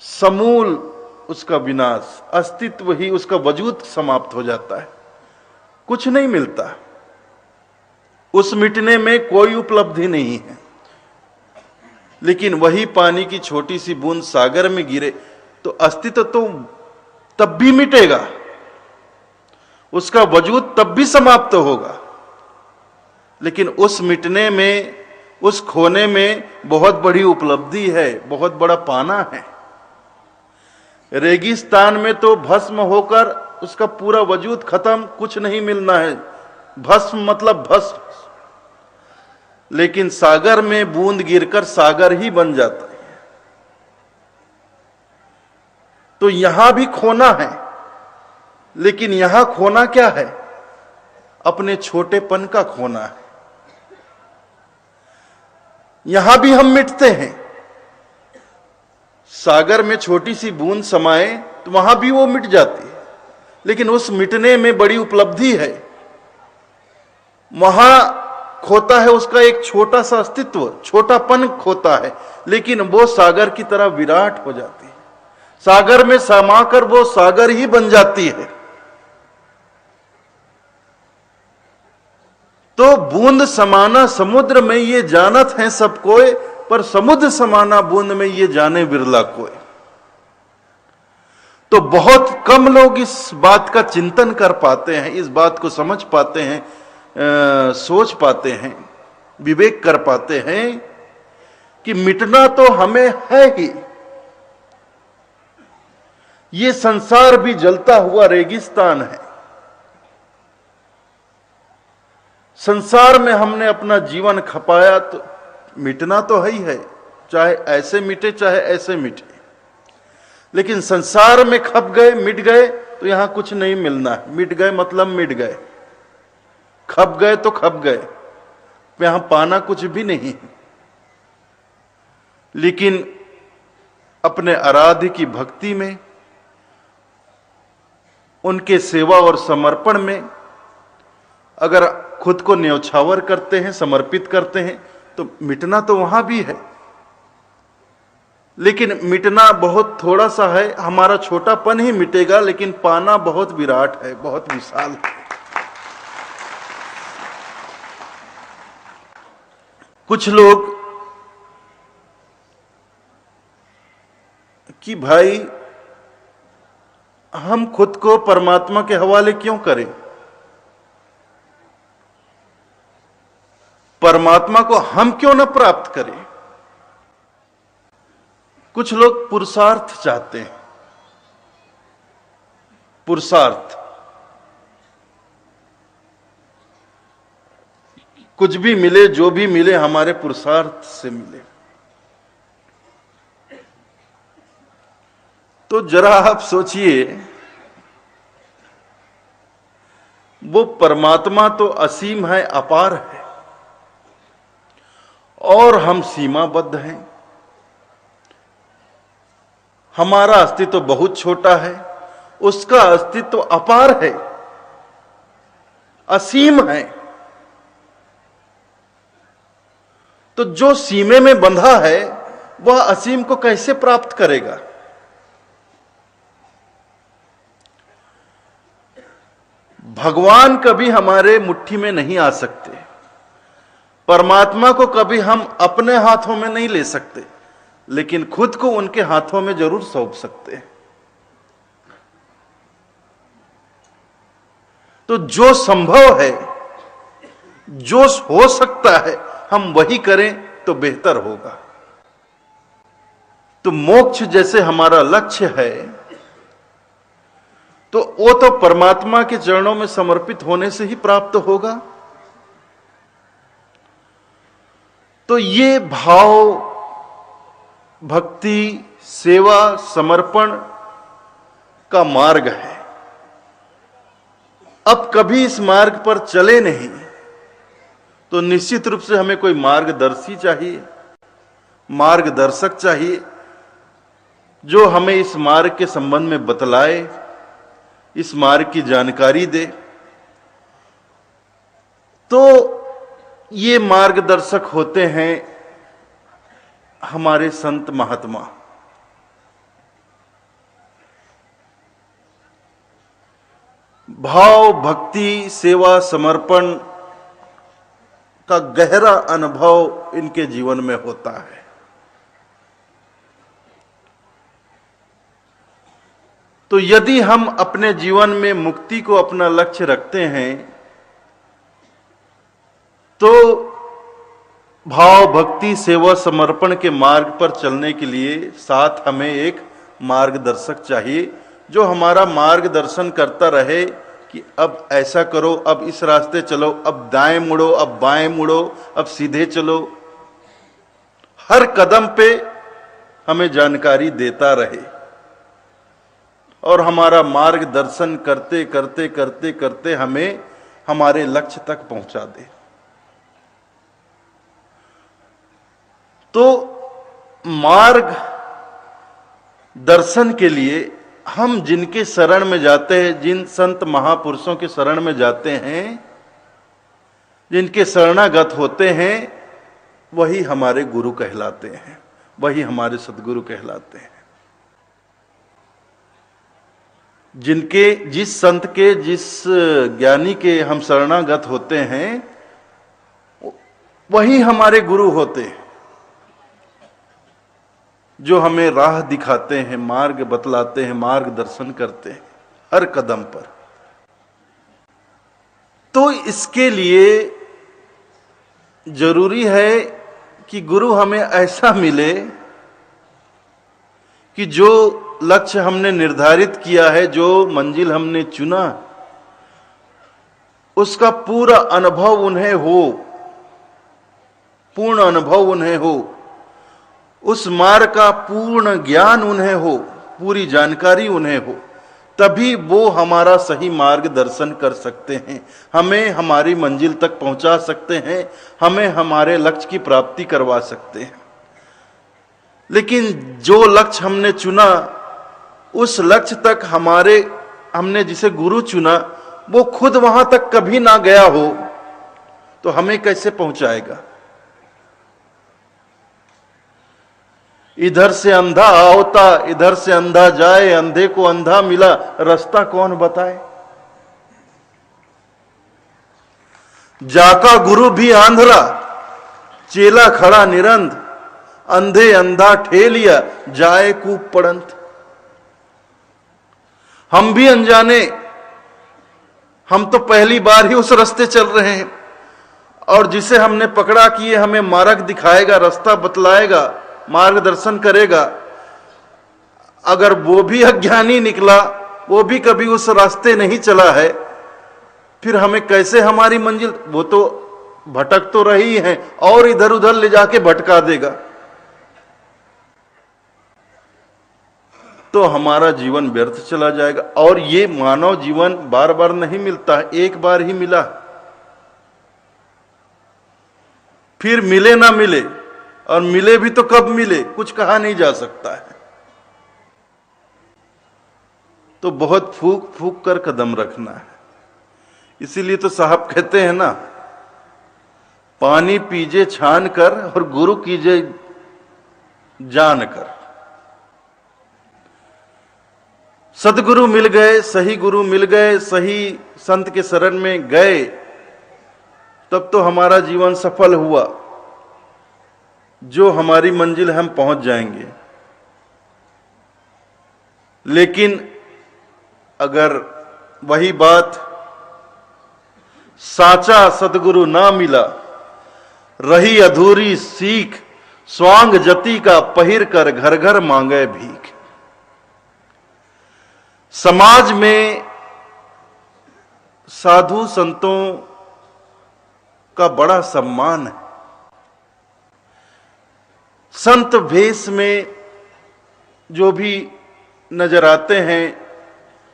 समूल उसका विनाश, अस्तित्व ही, उसका वजूद समाप्त हो जाता है। कुछ नहीं मिलता, उस मिटने में कोई उपलब्धि नहीं है। लेकिन वही पानी की छोटी सी बूंद सागर में गिरे तो अस्तित्व तो तब भी मिटेगा, उसका वजूद तब भी समाप्त होगा। लेकिन उस मिटने में, उस खोने में बहुत बड़ी उपलब्धि है, बहुत बड़ा पाना है। रेगिस्तान में तो भस्म होकर उसका पूरा वजूद खत्म, कुछ नहीं मिलना है, भस्म मतलब भस्म। लेकिन सागर में बूंद गिरकर सागर ही बन जाता है। तो यहां भी खोना है, लेकिन यहां खोना क्या है? अपने छोटेपन का खोना है। यहां भी हम मिटते हैं। सागर में छोटी सी बूंद समाए तो वहां भी वो मिट जाती है, लेकिन उस मिटने में बड़ी उपलब्धि है। वहां खोता है उसका एक छोटा सा अस्तित्व, छोटापन खोता है, लेकिन वो सागर की तरह विराट हो जाती है। सागर में समाकर वो सागर ही बन जाती है। तो बूंद समाना समुद्र में ये जानत है सब कोई, पर समुद्र समाना बूंद में ये जाने बिरला कोई। तो बहुत कम लोग इस बात का चिंतन कर पाते हैं, इस बात को समझ पाते हैं, सोच पाते हैं, विवेक कर पाते हैं कि मिटना तो हमें है ही। ये संसार भी जलता हुआ रेगिस्तान है। संसार में हमने अपना जीवन खपाया तो मिटना तो है ही है, चाहे ऐसे मिटे चाहे ऐसे मिटे। लेकिन संसार में खप गए, मिट गए तो यहां कुछ नहीं मिलना है। मिट गए मतलब मिट गए, खप गए तो खप गए, यहां पाना कुछ भी नहीं है। लेकिन अपने आराध्य की भक्ति में, उनके सेवा और समर्पण में अगर खुद को न्यौछावर करते हैं, समर्पित करते हैं, तो मिटना तो वहां भी है। लेकिन मिटना बहुत थोड़ा सा है, हमारा छोटापन ही मिटेगा, लेकिन पाना बहुत विराट है, बहुत विशाल है। कुछ लोग कि भाई हम खुद को परमात्मा के हवाले क्यों करें, परमात्मा को हम क्यों न प्राप्त करें। कुछ लोग पुरुषार्थ चाहते हैं, पुरुषार्थ, कुछ भी मिले, जो भी मिले हमारे पुरुषार्थ से मिले। तो जरा आप सोचिए, वो परमात्मा तो असीम है, अपार है, और हम सीमाबद्ध हैं। हमारा अस्तित्व बहुत छोटा है, उसका अस्तित्व अपार है, असीम है। तो जो सीमे में बंधा है वह असीम को कैसे प्राप्त करेगा? भगवान कभी हमारे मुट्ठी में नहीं आ सकते, परमात्मा को कभी हम अपने हाथों में नहीं ले सकते, लेकिन खुद को उनके हाथों में जरूर सौंप सकते हैं। तो जो संभव है, जो हो सकता है, हम वही करें तो बेहतर होगा। तो मोक्ष जैसे हमारा लक्ष्य है, तो वो तो परमात्मा के चरणों में समर्पित होने से ही प्राप्त होगा। तो ये भाव, भक्ति, सेवा, समर्पण का मार्ग है। अब कभी इस मार्ग पर चले नहीं तो निश्चित रूप से हमें कोई मार्गदर्शी चाहिए, मार्गदर्शक चाहिए, जो हमें इस मार्ग के संबंध में बतलाए, इस मार्ग की जानकारी दे। तो ये मार्गदर्शक होते हैं हमारे संत महात्मा। भाव, भक्ति, सेवा, समर्पण का गहरा अनुभव इनके जीवन में होता है। तो यदि हम अपने जीवन में मुक्ति को अपना लक्ष्य रखते हैं, तो भाव, भक्ति, सेवा, समर्पण के मार्ग पर चलने के लिए साथ हमें एक मार्गदर्शक चाहिए, जो हमारा मार्गदर्शन करता रहे कि अब ऐसा करो, अब इस रास्ते चलो, अब दाएं मुड़ो, अब बाएं मुड़ो, अब सीधे चलो। हर कदम पे हमें जानकारी देता रहे और हमारा मार्गदर्शन करते करते करते करते हमें हमारे लक्ष्य तक पहुंचा दे। तो मार्ग दर्शन के लिए हम जिनके शरण में जाते हैं, जिन संत महापुरुषों के शरण में जाते हैं, जिनके शरणागत होते हैं, वही हमारे गुरु कहलाते हैं, वही हमारे सद्गुरु कहलाते हैं। जिनके, जिस संत के, जिस ज्ञानी के हम शरणागत होते हैं, वही हमारे गुरु होते हैं, जो हमें राह दिखाते हैं, मार्ग बतलाते हैं, मार्गदर्शन करते हैं हर कदम पर। तो इसके लिए जरूरी है कि गुरु हमें ऐसा मिले कि जो लक्ष्य हमने निर्धारित किया है, जो मंजिल हमने चुना, उसका पूरा अनुभव उन्हें हो, पूर्ण अनुभव उन्हें हो, उस मार्ग का पूर्ण ज्ञान उन्हें हो, पूरी जानकारी उन्हें हो, तभी वो हमारा सही मार्गदर्शन कर सकते हैं, हमें हमारी मंजिल तक पहुंचा सकते हैं, हमें हमारे लक्ष्य की प्राप्ति करवा सकते हैं। लेकिन जो लक्ष्य हमने चुना, उस लक्ष्य तक हमने जिसे गुरु चुना, वो खुद वहां तक कभी ना गया हो, तो हमें कैसे पहुंचाएगा? इधर से अंधा आवता, इधर से अंधा जाए, अंधे को अंधा मिला, रास्ता कौन बताए? जाका गुरु भी आंधरा, चेला खड़ा निरंध, अंधे अंधा ठेलिया, जाए कूप पड़ंत। हम भी अनजाने, हम तो पहली बार ही उस रास्ते चल रहे हैं, और जिसे हमने पकड़ा कि ये हमें मार्ग दिखाएगा, रास्ता बतलाएगा, मार्गदर्शन करेगा, अगर वो भी अज्ञानी निकला, वो भी कभी उस रास्ते नहीं चला है, फिर हमें कैसे हमारी मंजिल, वो तो भटक तो रही है और इधर उधर ले जाके भटका देगा। तो हमारा जीवन व्यर्थ चला जाएगा। और ये मानव जीवन बार बार नहीं मिलता, एक बार ही मिला, फिर मिले ना मिले और मिले भी तो कब मिले कुछ कहा नहीं जा सकता है। तो बहुत फूक फूक कर कदम रखना है। इसीलिए तो साहब कहते हैं ना, पानी पीजे छान कर और गुरु कीजे जान कर। सदगुरु मिल गए, सही गुरु मिल गए, सही संत के शरण में गए, तब तो हमारा जीवन सफल हुआ। जो हमारी मंजिल हम पहुंच जाएंगे। लेकिन अगर वही बात साचा सदगुरु ना मिला, रही अधूरी सीख, स्वांग जति का पहिर कर घर घर मांगे भीख। समाज में साधु संतों का बड़ा सम्मान है। संत भेष में जो भी नजर आते हैं,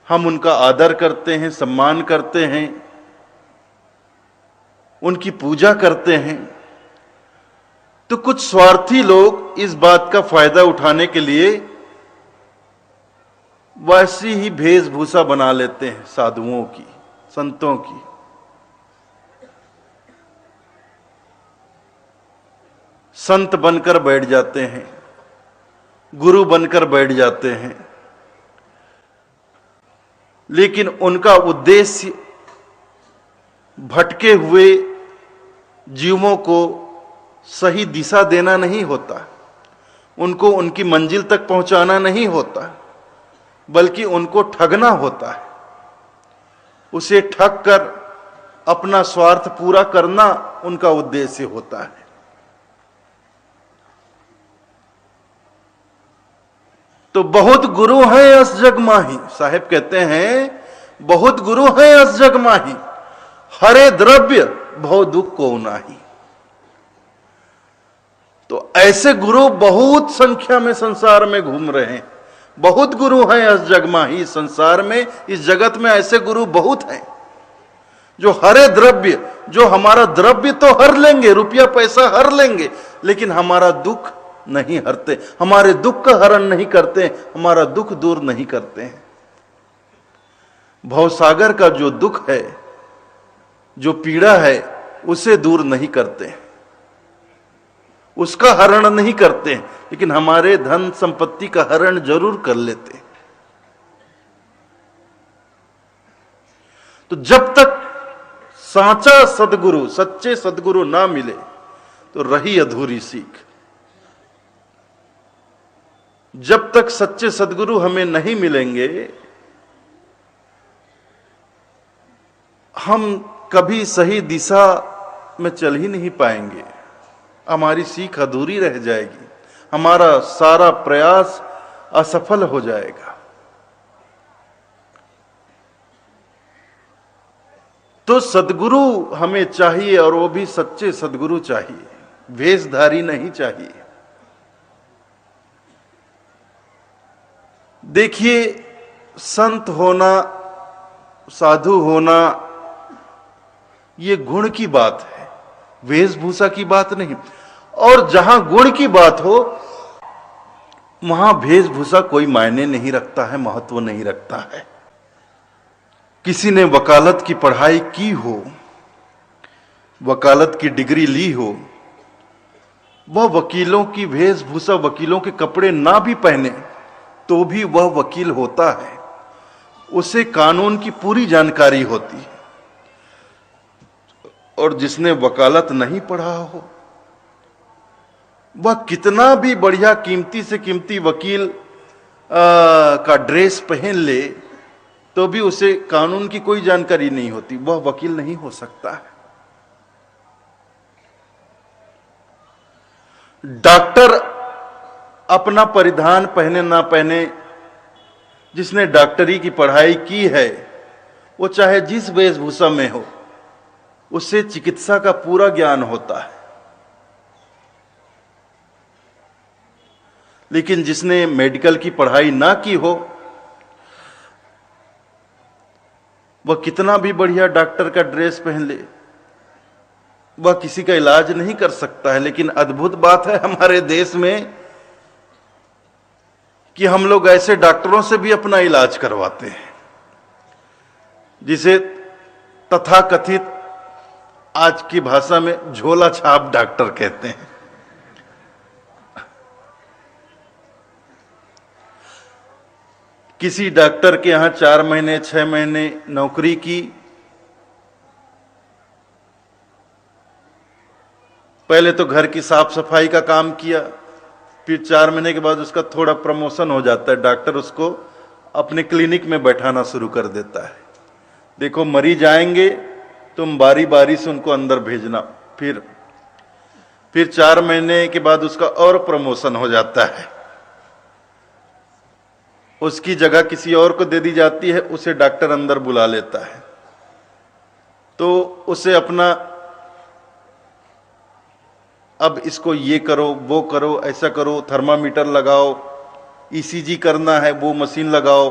हम उनका आदर करते हैं, सम्मान करते हैं, उनकी पूजा करते हैं। तो कुछ स्वार्थी लोग इस बात का फायदा उठाने के लिए वैसी ही वेशभूषा बना लेते हैं साधुओं की, संतों की। संत बनकर बैठ जाते हैं, गुरु बनकर बैठ जाते हैं, लेकिन उनका उद्देश्य भटके हुए जीवों को सही दिशा देना नहीं होता, उनको उनकी मंजिल तक पहुंचाना नहीं होता, बल्कि उनको ठगना होता है। उसे ठग कर अपना स्वार्थ पूरा करना उनका उद्देश्य होता है। तो बहुत गुरु हैं अस जग माही, साहेब कहते हैं बहुत गुरु हैं अस जग माही, हरे द्रव्य भव दुख को नाही। तो ऐसे गुरु बहुत संख्या में संसार में घूम रहे हैं। बहुत गुरु हैं अस जग माही, संसार में, इस जगत में ऐसे गुरु बहुत हैं जो हरे द्रव्य, जो हमारा द्रव्य तो हर लेंगे, रुपया पैसा हर लेंगे, लेकिन हमारा दुख नहीं हरते, हमारे दुख का हरण नहीं करते, हमारा दुख दूर नहीं करते हैं। भवसागर का जो दुख है, जो पीड़ा है, उसे दूर नहीं करते, उसका हरण नहीं करते, लेकिन हमारे धन संपत्ति का हरण जरूर कर लेते। तो जब तक साचा सदगुरु, सच्चे सदगुरु ना मिले तो रही अधूरी सीख। जब तक सच्चे सदगुरु हमें नहीं मिलेंगे, हम कभी सही दिशा में चल ही नहीं पाएंगे। हमारी सीख अधूरी रह जाएगी, हमारा सारा प्रयास असफल हो जाएगा। तो सदगुरु हमें चाहिए, और वो भी सच्चे सदगुरु चाहिए, वेशधारी नहीं चाहिए। देखिए, संत होना, साधु होना, ये गुण की बात है, वेशभूषा की बात नहीं। और जहां गुण की बात हो, वहां वेशभूषा कोई मायने नहीं रखता है, महत्व नहीं रखता है। किसी ने वकालत की पढ़ाई की हो, वकालत की डिग्री ली हो, वह वकीलों की वेशभूषा, वकीलों के कपड़े ना भी पहने तो भी वह वकील होता है। उसे कानून की पूरी जानकारी होती है। और जिसने वकालत नहीं पढ़ा हो, वह कितना भी बढ़िया कीमती से कीमती वकील का ड्रेस पहन ले, तो भी उसे कानून की कोई जानकारी नहीं होती, वह वकील नहीं हो सकता है। डॉक्टर अपना परिधान पहने ना पहने, जिसने डॉक्टरी की पढ़ाई की है, वो चाहे जिस वेशभूषा में हो, उससे चिकित्सा का पूरा ज्ञान होता है। लेकिन जिसने मेडिकल की पढ़ाई ना की हो, वह कितना भी बढ़िया डॉक्टर का ड्रेस पहन ले, वह किसी का इलाज नहीं कर सकता है। लेकिन अद्भुत बात है हमारे देश में कि हम लोग ऐसे डॉक्टरों से भी अपना इलाज करवाते हैं जिसे तथाकथित आज की भाषा में झोला छाप डॉक्टर कहते हैं। किसी डॉक्टर के यहां 4 महीने 6 महीने नौकरी की, पहले तो घर की साफ सफाई का काम किया, फिर 4 महीने के बाद उसका थोड़ा प्रमोशन हो जाता है, डॉक्टर उसको अपने क्लिनिक में बैठाना शुरू कर देता है। देखो मरीज आएंगे, तुम बारी बारी से उनको अंदर भेजना। फिर 4 महीने के बाद उसका और प्रमोशन हो जाता है, उसकी जगह किसी और को दे दी जाती है, उसे डॉक्टर अंदर बुला लेता है। तो उसे अपना अब इसको ये करो वो करो ऐसा करो, थर्मामीटर लगाओ, ईसीजी करना है वो मशीन लगाओ,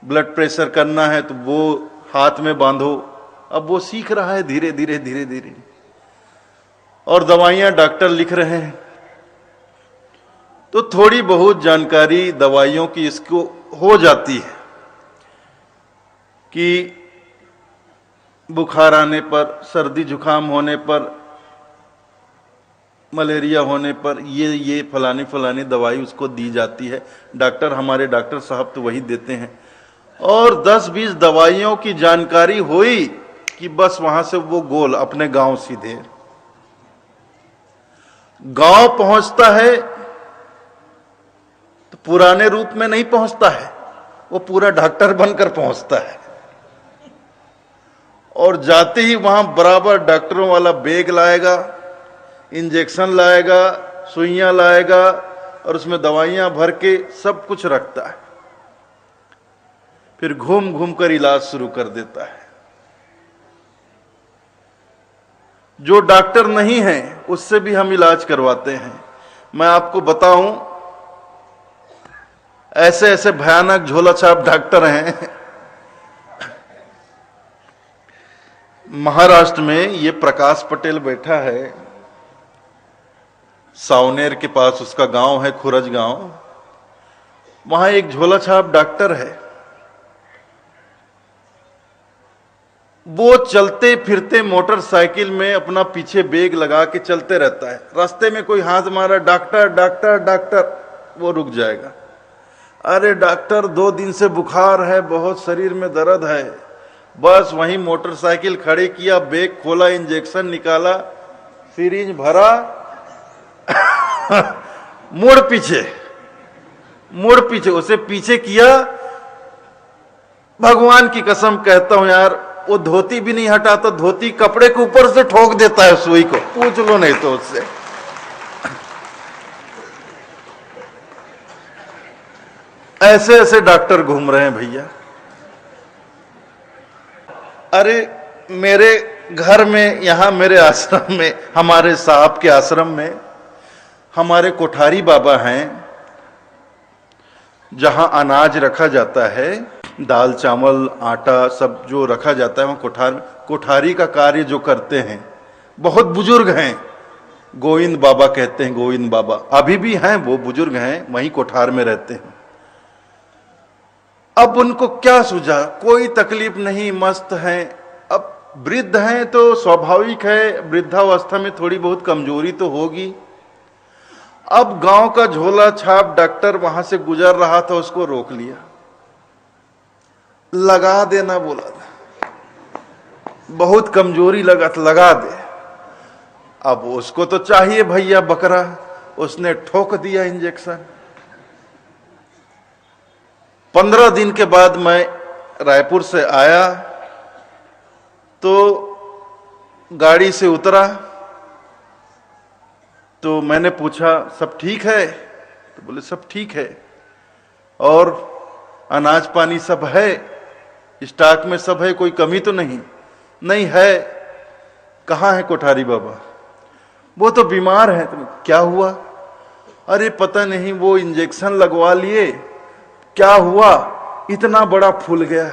ब्लड प्रेशर करना है तो वो हाथ में बांधो। अब वो सीख रहा है धीरे धीरे धीरे धीरे, और दवाइयां डॉक्टर लिख रहे हैं। तो थोड़ी बहुत जानकारी दवाइयों की इसको हो जाती है कि बुखार आने पर, सर्दी जुकाम होने पर, मलेरिया होने पर ये फलानी फलानी दवाई उसको दी जाती है। डॉक्टर, हमारे डॉक्टर साहब तो वही देते हैं। और 10-20 दवाइयों की जानकारी हुई कि बस वहां से वो गोल अपने गांव सीधे गांव पहुंचता है। तो पुराने रूप में नहीं पहुंचता है, वो पूरा डॉक्टर बनकर पहुंचता है। और जाते ही वहां बराबर डॉक्टरों वाला बैग लाएगा, इंजेक्शन लाएगा, सुइयां लाएगा, और उसमें दवाइयां भर के सब कुछ रखता है। फिर घूम घूम कर इलाज शुरू कर देता है। जो डॉक्टर नहीं है उससे भी हम इलाज करवाते हैं। मैं आपको बताऊं, ऐसे ऐसे भयानक झोला छाप डॉक्टर हैं। महाराष्ट्र में ये प्रकाश पटेल बैठा है, सावनेर के पास उसका गांव है, खुरज गांव। वहां एक झोला छाप डॉक्टर है। वो चलते फिरते मोटरसाइकिल में अपना पीछे बैग लगा के चलते रहता है। रास्ते में कोई हाथ मारा, डॉक्टर डॉक्टर डॉक्टर, वो रुक जाएगा। अरे डॉक्टर, 2 दिन से बुखार है, बहुत शरीर में दर्द है। बस वहीं मोटरसाइकिल खड़ी किया, बैग खोला, इंजेक्शन निकाला, सिरिंज भरा, मुड़ पीछे उसे पीछे किया। भगवान की कसम कहता हूं यार, वो धोती भी नहीं हटाता, धोती कपड़े के ऊपर से ठोक देता है सुई को, पूछ लो नहीं तो उससे। ऐसे ऐसे डॉक्टर घूम रहे हैं भैया। अरे मेरे घर में, यहां मेरे आश्रम में, हमारे साहब के आश्रम में हमारे कोठारी बाबा हैं, जहां अनाज रखा जाता है, दाल चावल आटा सब जो रखा जाता है, वहां कोठारी का कार्य जो करते हैं, बहुत बुजुर्ग हैं, गोविंद बाबा कहते हैं, गोविंद बाबा अभी भी हैं, वो बुजुर्ग हैं, वहीं कोठार में रहते हैं। अब उनको क्या सूझा, कोई तकलीफ नहीं, मस्त हैं। अब वृद्ध हैं तो स्वाभाविक है, वृद्धावस्था में थोड़ी बहुत कमजोरी तो होगी। अब गांव का झोला छाप डॉक्टर वहां से गुजर रहा था, उसको रोक लिया, लगा देना बोला था, बहुत कमजोरी लगा था, लगा दे। अब उसको तो चाहिए भैया बकरा, उसने ठोक दिया इंजेक्शन। 15 दिन के बाद मैं रायपुर से आया तो गाड़ी से उतरा, तो मैंने पूछा सब ठीक है? तो बोले सब ठीक है। और अनाज पानी सब है, स्टॉक में सब है, कोई कमी तो नहीं? नहीं है। कहाँ है कोठारी बाबा? वो तो बीमार है। तो क्या हुआ? अरे पता नहीं, वो इंजेक्शन लगवा लिए, क्या हुआ, इतना बड़ा फूल गया।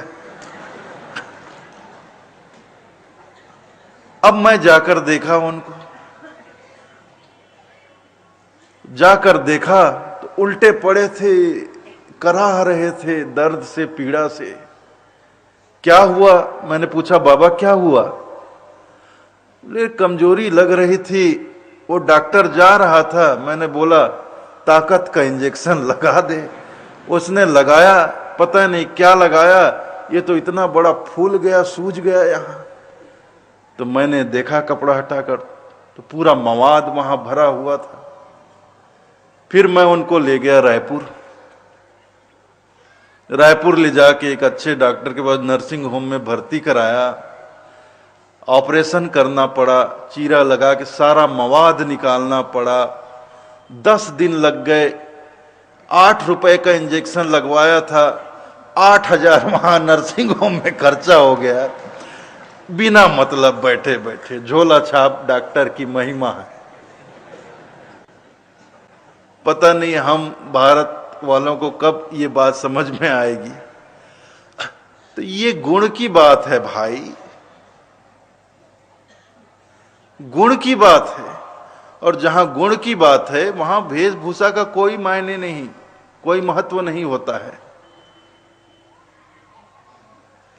अब मैं जाकर देखा उनको, जाकर देखा तो उल्टे पड़े थे, कराह रहे थे दर्द से, पीड़ा से। क्या हुआ? मैंने पूछा, बाबा क्या हुआ? बोले कमजोरी लग रही थी, वो डॉक्टर जा रहा था, मैंने बोला ताकत का इंजेक्शन लगा दे। उसने लगाया, पता नहीं क्या लगाया, ये तो इतना बड़ा फूल गया, सूज गया यहां। तो मैंने देखा कपड़ा हटाकर, तो पूरा मवाद वहां भरा हुआ था। फिर मैं उनको ले गया रायपुर। रायपुर ले जाके एक अच्छे डॉक्टर के पास नर्सिंग होम में भर्ती कराया। ऑपरेशन करना पड़ा, चीरा लगा के सारा मवाद निकालना पड़ा। 10 दिन लग गए। 8 रुपए का इंजेक्शन लगवाया था, 8,000 वहां नर्सिंग होम में खर्चा हो गया। बिना मतलब बैठे बैठे झोला छाप डॉक्टर की महिमा है। पता नहीं हम भारत वालों को कब ये बात समझ में आएगी। तो ये गुण की बात है भाई, गुण की बात है। और जहां गुण की बात है वहां वेशभूषा का कोई मायने नहीं, कोई महत्व नहीं होता है।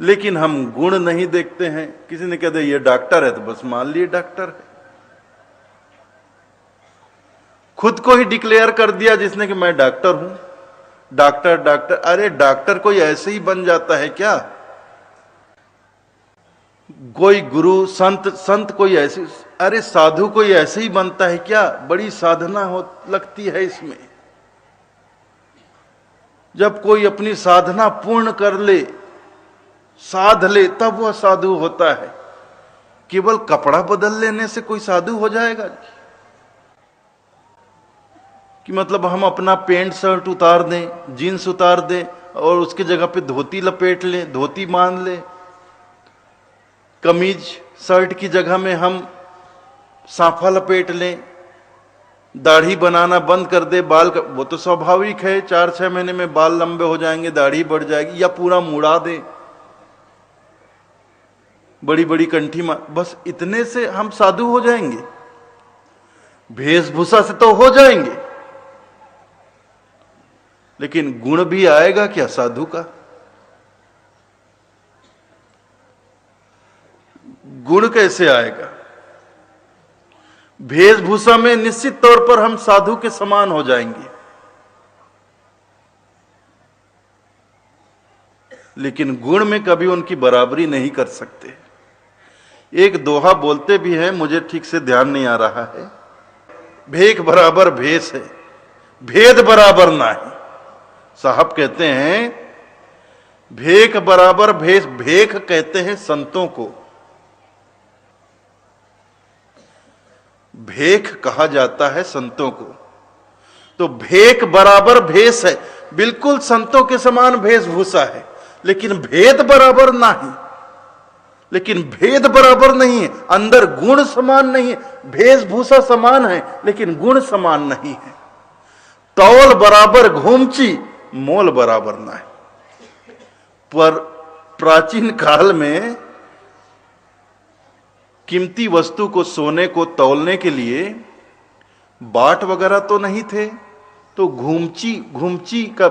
लेकिन हम गुण नहीं देखते हैं। किसी ने कह दिया ये डॉक्टर है तो बस मान लिए डॉक्टर है। खुद को ही डिक्लेयर कर दिया जिसने कि मैं डॉक्टर हूं। डॉक्टर डॉक्टर, अरे डॉक्टर कोई ऐसे ही बन जाता है क्या? कोई गुरु संत, संत कोई ऐसे, अरे साधु कोई ऐसे ही बनता है क्या? बड़ी साधना हो लगती है इसमें। जब कोई अपनी साधना पूर्ण कर ले, साध ले, तब वह साधु होता है। केवल कपड़ा बदल लेने से कोई साधु हो जाएगा कि मतलब हम अपना पैंट शर्ट उतार दें, जीन्स उतार दें और उसकी जगह पे धोती लपेट लें, धोती मान लें, कमीज शर्ट की जगह में हम साफा लपेट लें, दाढ़ी बनाना बंद कर दे, बाल वो तो स्वाभाविक है, 4-6 महीने में बाल लंबे हो जाएंगे, दाढ़ी बढ़ जाएगी, या पूरा मुड़ा दे, बड़ी बड़ी कंठी बस इतने से हम साधु हो जाएंगे? वेशभूषा से तो हो जाएंगे, लेकिन गुण भी आएगा क्या साधु का? गुण कैसे आएगा? वेशभूषा में निश्चित तौर पर हम साधु के समान हो जाएंगे, लेकिन गुण में कभी उनकी बराबरी नहीं कर सकते। एक दोहा बोलते भी हैं, मुझे ठीक से ध्यान नहीं आ रहा है, भेख बराबर भेष है, भेद बराबर नाही। साहब कहते हैं भेख बराबर भेष, भेख कहते हैं संतों को, भेख कहा जाता है संतों को। तो भेख बराबर भेष है, बिल्कुल संतों के समान वेशभूषा है, लेकिन भेद बराबर नहीं। लेकिन भेद बराबर नहीं है, अंदर गुण समान नहीं है। वेशभूषा समान है लेकिन गुण समान नहीं है। तौल बराबर घूमची, मोल बराबर ना है। पर प्राचीन काल में कीमती वस्तु को, सोने को तौलने के लिए बाट वगैरह तो नहीं थे, तो घूमची, घूमची का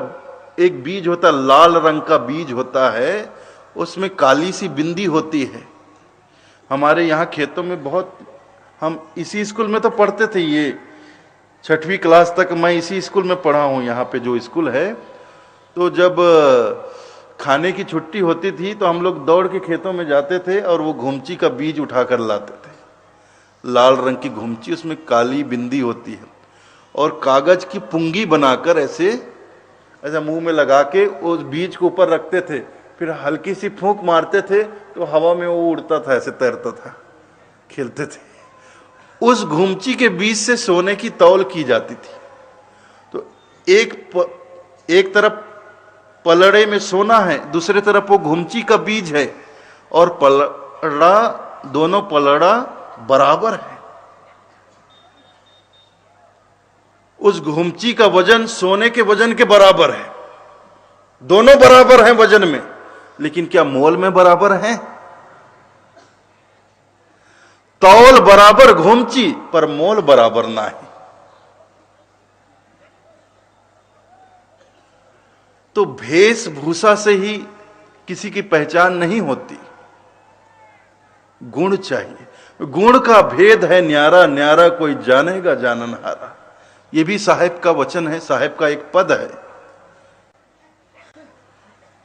एक बीज होता, लाल रंग का बीज होता है, उसमें काली सी बिंदी होती है। हमारे यहाँ खेतों में बहुत, हम इसी स्कूल में तो पढ़ते थे, ये 6वीं क्लास तक मैं इसी स्कूल में पढ़ा हूँ, यहाँ पे जो स्कूल है। तो जब खाने की छुट्टी होती थी तो हम लोग दौड़ के खेतों में जाते थे और वो घुमची का बीज उठा कर लाते थे। लाल रंग की घुमची, उसमें काली बिंदी होती है, और कागज की पुंगी बनाकर ऐसे ऐसा मुंह में लगा के उस बीज को ऊपर रखते थे, फिर हल्की सी फूंक मारते थे तो हवा में वो उड़ता था, ऐसे तैरता था, खेलते थे। उस घुमची के बीज से सोने की तौल की जाती थी। तो एक तरफ पलड़े में सोना है, दूसरे तरफ वो घुमची का बीज है, और पलड़ा, दोनों पलड़ा बराबर है। उस घुमची का वजन सोने के वजन के बराबर है, दोनों बराबर हैं वजन में, लेकिन क्या मोल में बराबर हैं? तौल बराबर घूमची पर मोल बराबर नाही। तो वेशभूषा से ही किसी की पहचान नहीं होती, गुण चाहिए। गुण का भेद है न्यारा न्यारा, कोई जानेगा जाननहारा। ये भी साहिब का वचन है, साहिब का एक पद है।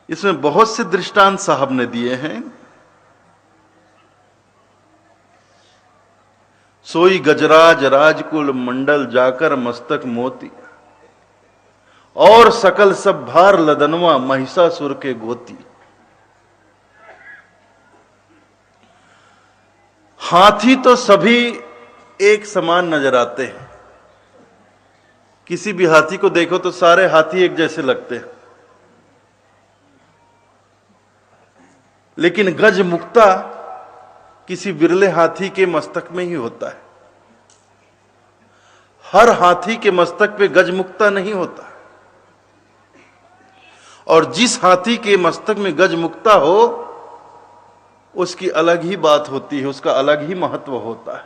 इसमें बहुत से दृष्टांत साहब ने दिए हैं। सोई गजराज राजकुल मंडल जाकर मस्तक मोती, और सकल सब भार लदनवा महिषासुर के गोती। हाथी तो सभी एक समान नजर आते हैं। किसी भी हाथी को देखो तो सारे हाथी एक जैसे लगते हैं, लेकिन गज मुक्ता किसी बिरले हाथी के मस्तक में ही होता है। हर हाथी के मस्तक पे गज मुक्ता नहीं होता, और जिस हाथी के मस्तक में गज मुक्ता हो उसकी अलग ही बात होती है, उसका अलग ही महत्व होता है।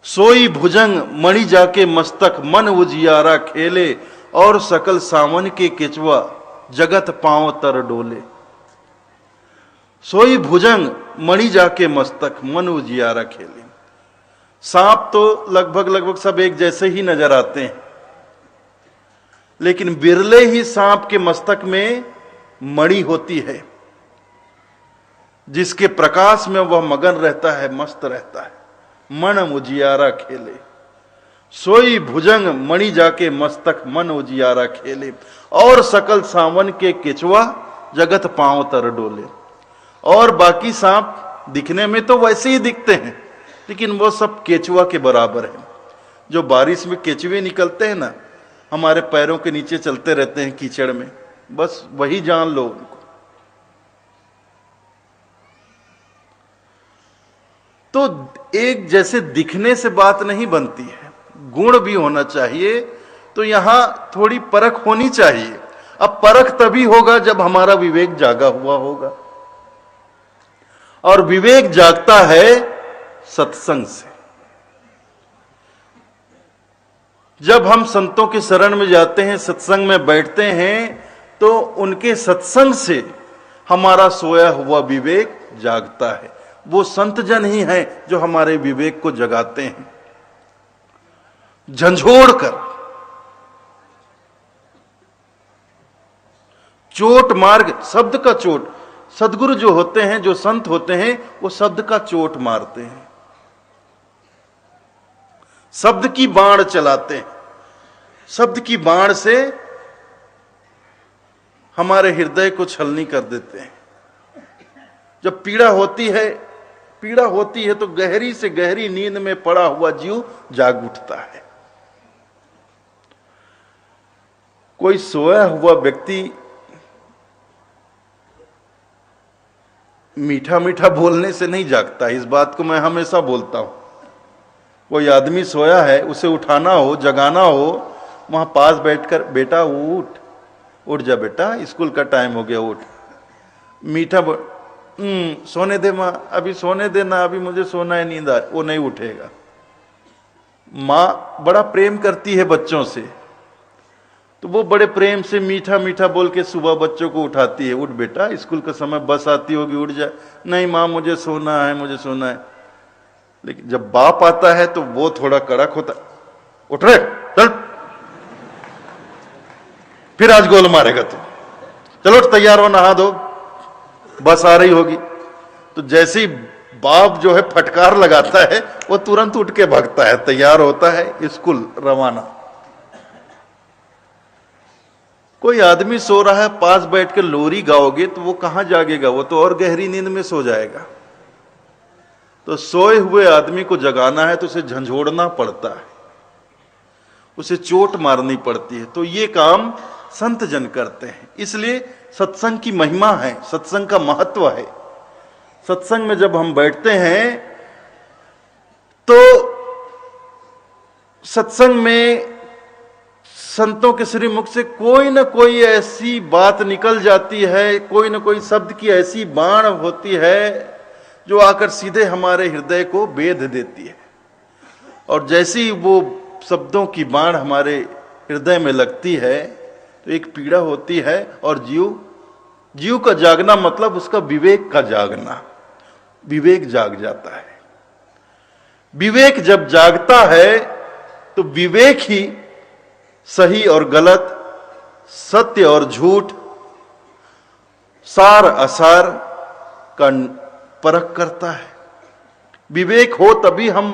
सोई भुजंग मणि जाके मस्तक मन उजियारा खेले, और सकल सावन के केचवा जगत पांव तर डोले। सोई भुजंग मणि जाके मस्तक मन उजियारा खेले। सांप तो लगभग सब एक जैसे ही नजर आते हैं, लेकिन बिरले ही सांप के मस्तक में मणि होती है, जिसके प्रकाश में वह मगन रहता है, मस्त रहता है। मन उजियारा खेले, सोई भुजंग मणि जाके मस्तक मन उजियारा खेले, और सकल सावन के केचवा जगत पांव तर डोले। और बाकी सांप दिखने में तो वैसे ही दिखते हैं, लेकिन वो सब केचुआ के बराबर है। जो बारिश में केचुए निकलते हैं ना, हमारे पैरों के नीचे चलते रहते हैं कीचड़ में, बस वही जान लो उनको। तो एक जैसे दिखने से बात नहीं बनती है, गुण भी होना चाहिए। तो यहां थोड़ी परख होनी चाहिए। अब परख तभी होगा जब हमारा विवेक जागा हुआ होगा, और विवेक जागता है सत्संग से। जब हम संतों के शरण में जाते हैं, सत्संग में बैठते हैं, तो उनके सत्संग से हमारा सोया हुआ विवेक जागता है। वो संत जन ही हैं जो हमारे विवेक को जगाते हैं, झंझोड़ कर, चोट मार्ग, शब्द का चोट। सदगुरु जो होते हैं, जो संत होते हैं, वो शब्द का चोट मारते हैं, शब्द की बाण चलाते हैं। शब्द की बाण से हमारे हृदय को छलनी कर देते हैं। जब पीड़ा होती है तो गहरी से गहरी नींद में पड़ा हुआ जीव जाग उठता है। कोई सोया हुआ व्यक्ति मीठा मीठा बोलने से नहीं जागता। इस बात को मैं हमेशा बोलता हूं। कोई आदमी सोया है, उसे उठाना हो, जगाना हो, वहां पास बैठकर, बेटा उठ जा बेटा, स्कूल का टाइम हो गया, उठ। मीठा सोने दे माँ, अभी सोने देना, अभी मुझे सोना है, नींद आ, वो नहीं उठेगा। माँ बड़ा प्रेम करती है बच्चों से, तो वो बड़े प्रेम से मीठा मीठा बोल के सुबह बच्चों को उठाती है, उठ बेटा, स्कूल का समय, बस आती होगी, उठ जा। नहीं माँ, मुझे सोना है, मुझे सोना है। लेकिन जब बाप आता है तो वो थोड़ा कड़क होता, उठ रे, चल, फिर आज गोल मारेगा तू, चलो तैयार हो, नहा दो, बस आ रही होगी। तो जैसे ही बाप जो है फटकार लगाता है, वो तुरंत उठ के भागता है, तैयार होता है, स्कूल रवाना। कोई आदमी सो रहा है, पास बैठ के लोरी गाओगे तो वो कहां जागेगा, वो तो और गहरी नींद में सो जाएगा। तो सोए हुए आदमी को जगाना है तो उसे झंझोड़ना पड़ता है, उसे चोट मारनी पड़ती है। तो ये काम संत जन करते हैं। इसलिए सत्संग की महिमा है, सत्संग का महत्व है। सत्संग में जब हम बैठते हैं तो सत्संग में संतों के श्रीमुख से कोई न कोई ऐसी बात निकल जाती है, कोई न कोई शब्द की ऐसी बाण होती है जो आकर सीधे हमारे हृदय को बेध देती है। और जैसी वो शब्दों की बाण हमारे हृदय में लगती है तो एक पीड़ा होती है, और जीव का जागना मतलब उसका विवेक का जागना। विवेक जाग जाता है। विवेक जब जागता है तो विवेक ही सही और गलत, सत्य और झूठ, सार असार का परख करता है। विवेक हो तभी हम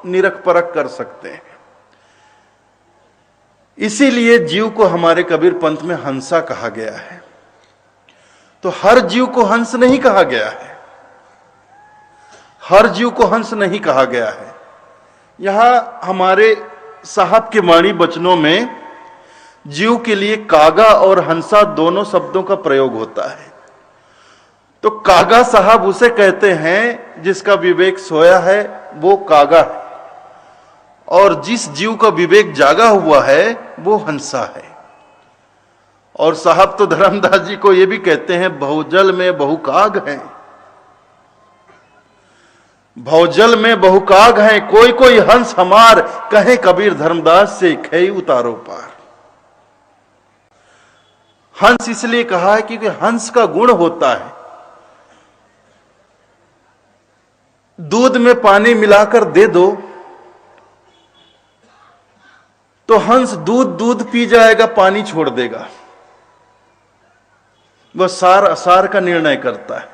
निरख परख कर सकते हैं। इसीलिए जीव को हमारे कबीर पंथ में हंसा कहा गया है। तो हर जीव को हंस नहीं कहा गया है, हर जीव को हंस नहीं कहा गया है। यहां हमारे साहब के वाणी वचनों में जीव के लिए कागा और हंसा दोनों शब्दों का प्रयोग होता है। तो कागा साहब उसे कहते हैं जिसका विवेक सोया है, वो कागा है, और जिस जीव का विवेक जागा हुआ है वो हंसा है। और साहब तो धर्मदास जी को ये भी कहते हैं बहुजल में बहुकाग हैं, बहुजल में बहुकाग हैं, कोई कोई हंस हमार, कहे कबीर धर्मदास से खई उतारो पार। हंस इसलिए कहा है क्योंकि हंस का गुण होता है, दूध में पानी मिलाकर दे दो तो हंस दूध पी जाएगा, पानी छोड़ देगा। वह सार असार का निर्णय करता है,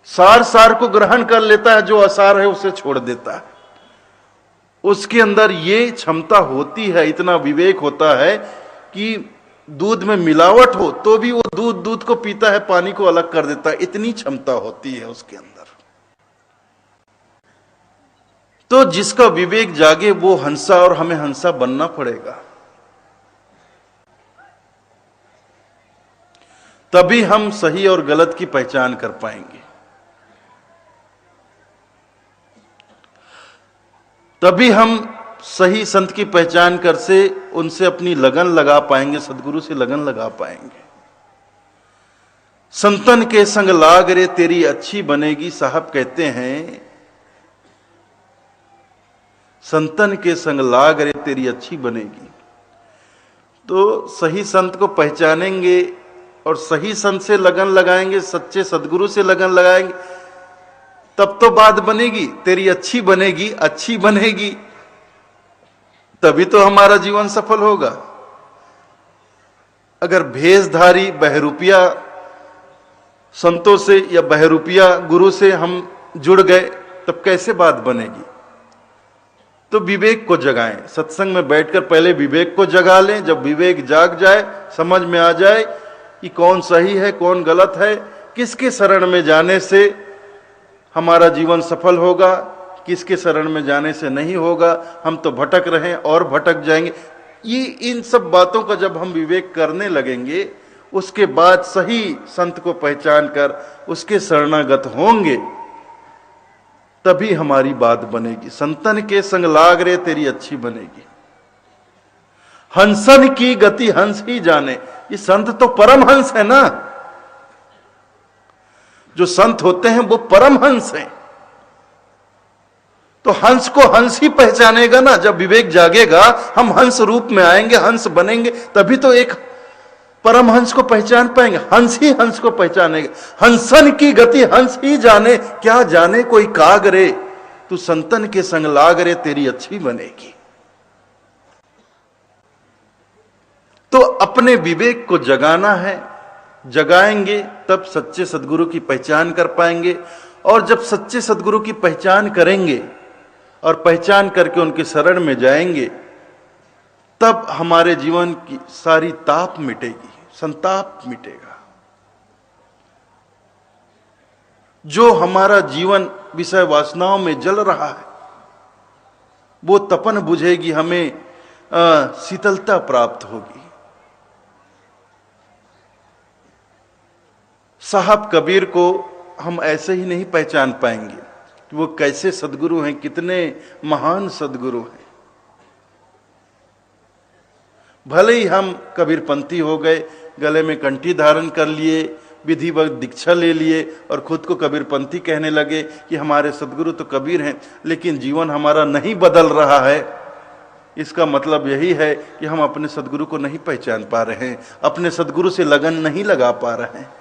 सार को ग्रहण कर लेता है, जो असार है उसे छोड़ देता है। उसके अंदर ये क्षमता होती है, इतना विवेक होता है कि दूध में मिलावट हो तो भी वो दूध को पीता है, पानी को अलग कर देता है, इतनी क्षमता होती है उसके अंदर। तो जिसका विवेक जागे वो हंसा, और हमें हंसा बनना पड़ेगा, तभी हम सही और गलत की पहचान कर पाएंगे, तभी हम सही संत की पहचान कर से उनसे अपनी लगन लगा पाएंगे, सदगुरु से लगन लगा पाएंगे। संतन के संग लाग रे तेरी अच्छी बनेगी, साहब कहते हैं संतन के संग लाग रे तेरी अच्छी बनेगी। तो सही संत को पहचानेंगे और सही संत से लगन लगाएंगे, सच्चे सदगुरु से लगन लगाएंगे, तब तो बात बनेगी, तेरी अच्छी बनेगी, अच्छी बनेगी, तभी तो हमारा जीवन सफल होगा। अगर भेषधारी बहरूपिया संतों से या बहरूपिया गुरु से हम जुड़ गए तब कैसे बात बनेगी? तो विवेक को जगाएं, सत्संग में बैठकर पहले विवेक को जगा लें। जब विवेक जाग जाए, समझ में आ जाए कि कौन सही है कौन गलत है, किसके शरण में जाने से हमारा जीवन सफल होगा, किसके शरण में जाने से नहीं होगा, हम तो भटक रहे हैं और भटक जाएंगे। ये इन सब बातों का जब हम विवेक करने लगेंगे, उसके बाद सही संत को पहचान कर उसके शरणागत होंगे, तभी हमारी बात बनेगी। संतन के संग लाग रे तेरी अच्छी बनेगी। हंसन की गति हंस ही जाने, ये संत तो परम हंस है ना, जो संत होते हैं वो परम हंस हैं। तो हंस को हंस ही पहचानेगा ना, जब विवेक जागेगा हम हंस रूप में आएंगे, हंस बनेंगे, तभी तो एक परम हंस को पहचान पाएंगे। हंस ही हंस को पहचानेगा। हंसन की गति हंस ही जाने, क्या जाने कोई काग रे, तू संतन के संग लाग रे तेरी अच्छी बनेगी। तो अपने विवेक को जगाना है, जगाएंगे तब सच्चे सदगुरु की पहचान कर पाएंगे। और जब सच्चे सदगुरु की पहचान करेंगे और पहचान करके उनके शरण में जाएंगे, तब हमारे जीवन की सारी ताप मिटेगी, संताप मिटेगा। जो हमारा जीवन विषय वासनाओं में जल रहा है वो तपन बुझेगी, हमें शीतलता प्राप्त होगी। साहब कबीर को हम ऐसे ही नहीं पहचान पाएंगे कि वो कैसे सदगुरु हैं, कितने महान सदगुरु हैं। भले ही हम कबीरपंथी हो गए, गले में कंठी धारण कर लिए, विधिवत दीक्षा ले लिए और खुद को कबीरपंथी कहने लगे कि हमारे सदगुरु तो कबीर हैं, लेकिन जीवन हमारा नहीं बदल रहा है, इसका मतलब यही है कि हम अपने सदगुरु को नहीं पहचान पा रहे हैं, अपने सदगुरु से लगन नहीं लगा पा रहे हैं।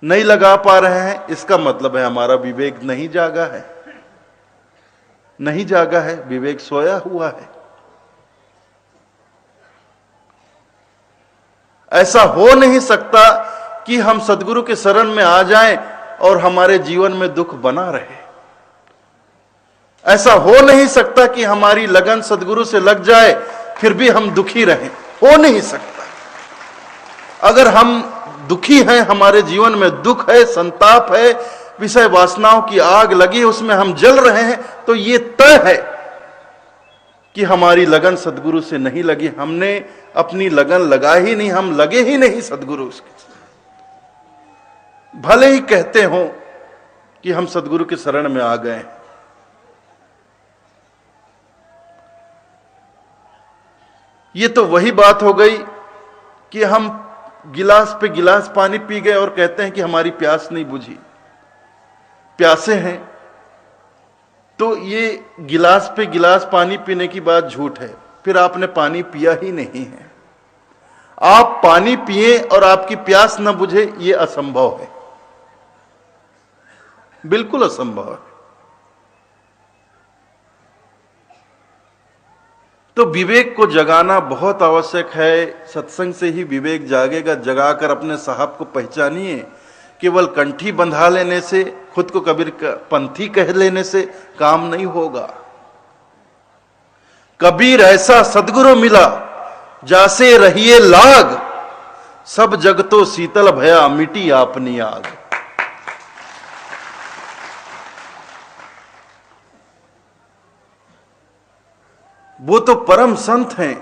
नहीं लगा पा रहे हैं इसका मतलब है हमारा विवेक नहीं जागा है, नहीं जागा है, विवेक सोया हुआ है। ऐसा हो नहीं सकता कि हम सदगुरु के शरण में आ जाएं और हमारे जीवन में दुख बना रहे। ऐसा हो नहीं सकता कि हमारी लगन सदगुरु से लग जाए फिर भी हम दुखी रहें, हो नहीं सकता। अगर हम दुखी हैं, हमारे जीवन में दुख है, संताप है, विषय वासनाओं की आग लगी, उसमें हम जल रहे हैं, तो ये तय है कि हमारी लगन सदगुरु से नहीं लगी, हमने अपनी लगन लगा ही नहीं, हम लगे ही नहीं सदगुरु के। भले ही कहते हो कि हम सदगुरु के शरण में आ गए। ये तो वही बात हो गई कि हम गिलास पे गिलास पानी पी गए और कहते हैं कि हमारी प्यास नहीं बुझी। प्यासे हैं तो ये गिलास पे गिलास पानी पीने की बात झूठ है, फिर आपने पानी पिया ही नहीं है। आप पानी पिए और आपकी प्यास न बुझे, ये असंभव है, बिल्कुल असंभव है। तो विवेक को जगाना बहुत आवश्यक है। सत्संग से ही विवेक जागेगा। जगाकर अपने साहब को पहचानिए। केवल कंठी बंधा लेने से, खुद को कबीर पंथी कह लेने से काम नहीं होगा। कबीर ऐसा सदगुरु मिला जासे रहिए लाग, सब जग तो शीतल भया मिटी आपनी आग। वो तो परम संत हैं,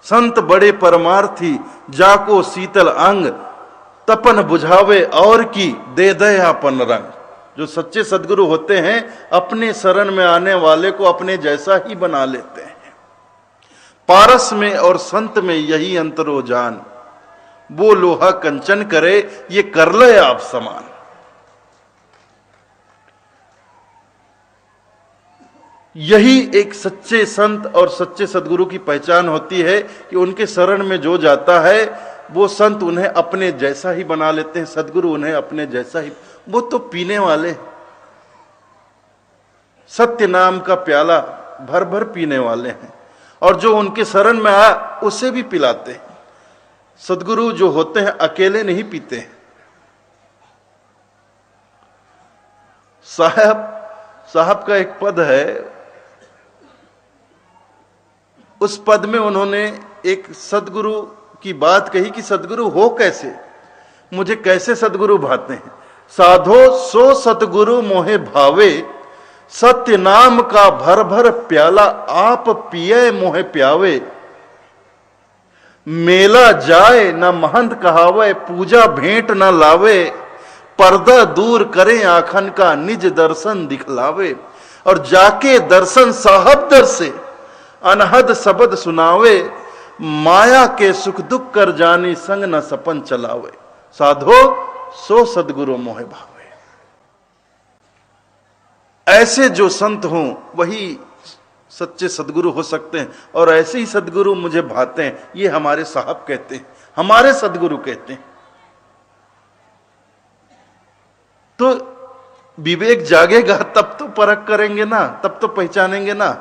संत बड़े परमार्थी, जाको शीतल अंग, तपन बुझावे और की दे दयापन रंग। जो सच्चे सदगुरु होते हैं अपने शरण में आने वाले को अपने जैसा ही बना लेते हैं। पारस में और संत में यही अंतरो जान, वो लोहा कंचन करे ये कर ले आप समान। यही एक सच्चे संत और सच्चे सदगुरु की पहचान होती है कि उनके शरण में जो जाता है वो संत उन्हें अपने जैसा ही बना लेते हैं, सदगुरु उन्हें अपने जैसा ही। वो तो पीने वाले, सत्य नाम का प्याला भर भर पीने वाले हैं, और जो उनके शरण में आ उसे भी पिलाते हैं। सदगुरु जो होते हैं अकेले नहीं पीते हैं। साहब का एक पद है, उस पद में उन्होंने एक सदगुरु की बात कही कि सदगुरु हो कैसे, मुझे कैसे सदगुरु भाते हैं। साधो सो सतगुरु मोहे भावे, सत्य नाम का भर भर प्याला आप पिए मोहे प्यावे। मेला जाए न महंत कहावे, पूजा भेंट न लावे, पर्दा दूर करे आखन का निज दर्शन दिखलावे। और जाके दर्शन साहब दर से अनहद शब्द सुनावे, माया के सुख दुख कर जानी संग न सपन चलावे। साधो सो सदगुरु मोहे भावे। ऐसे जो संत हों वही सच्चे सदगुरु हो सकते हैं, और ऐसे ही सदगुरु मुझे भाते हैं, ये हमारे साहब कहते हैं, हमारे सदगुरु कहते हैं। तो विवेक जागेगा तब तो परख करेंगे ना, तब तो पहचानेंगे ना।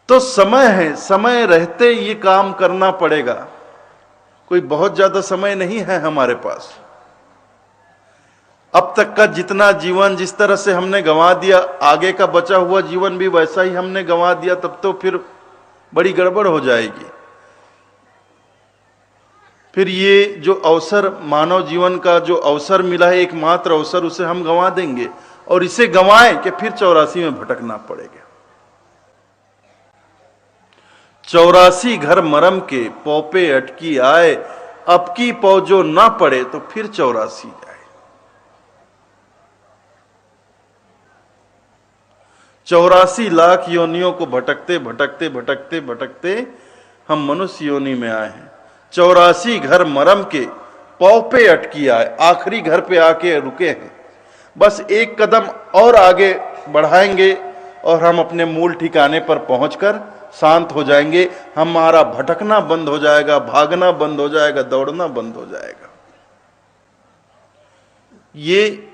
तो समय है, समय रहते ये काम करना पड़ेगा। कोई बहुत ज्यादा समय नहीं है हमारे पास। अब तक का जितना जीवन जिस तरह से हमने गंवा दिया, आगे का बचा हुआ जीवन भी वैसा ही हमने गंवा दिया, तब तो फिर बड़ी गड़बड़ हो जाएगी। फिर ये जो अवसर, मानव जीवन का जो अवसर मिला है, एकमात्र अवसर, उसे हम गंवा देंगे, और इसे गंवाएं कि फिर 84 में भटकना पड़ेगा। 84 घर मरम के पौपे अटकी आए, अब की पौ जो ना पड़े तो फिर 84 जाए। 84 लाख योनियों को भटकते भटकते भटकते भटकते हम मनुष्य योनि में आए हैं। 84 घर मरम के पौ पे अटकी आए, आखिरी घर पे आके रुके हैं। बस एक कदम और आगे बढ़ाएंगे और हम अपने मूल ठिकाने पर पहुंचकर शांत हो जाएंगे। हमारा भटकना बंद हो जाएगा, भागना बंद हो जाएगा, दौड़ना बंद हो जाएगा। ये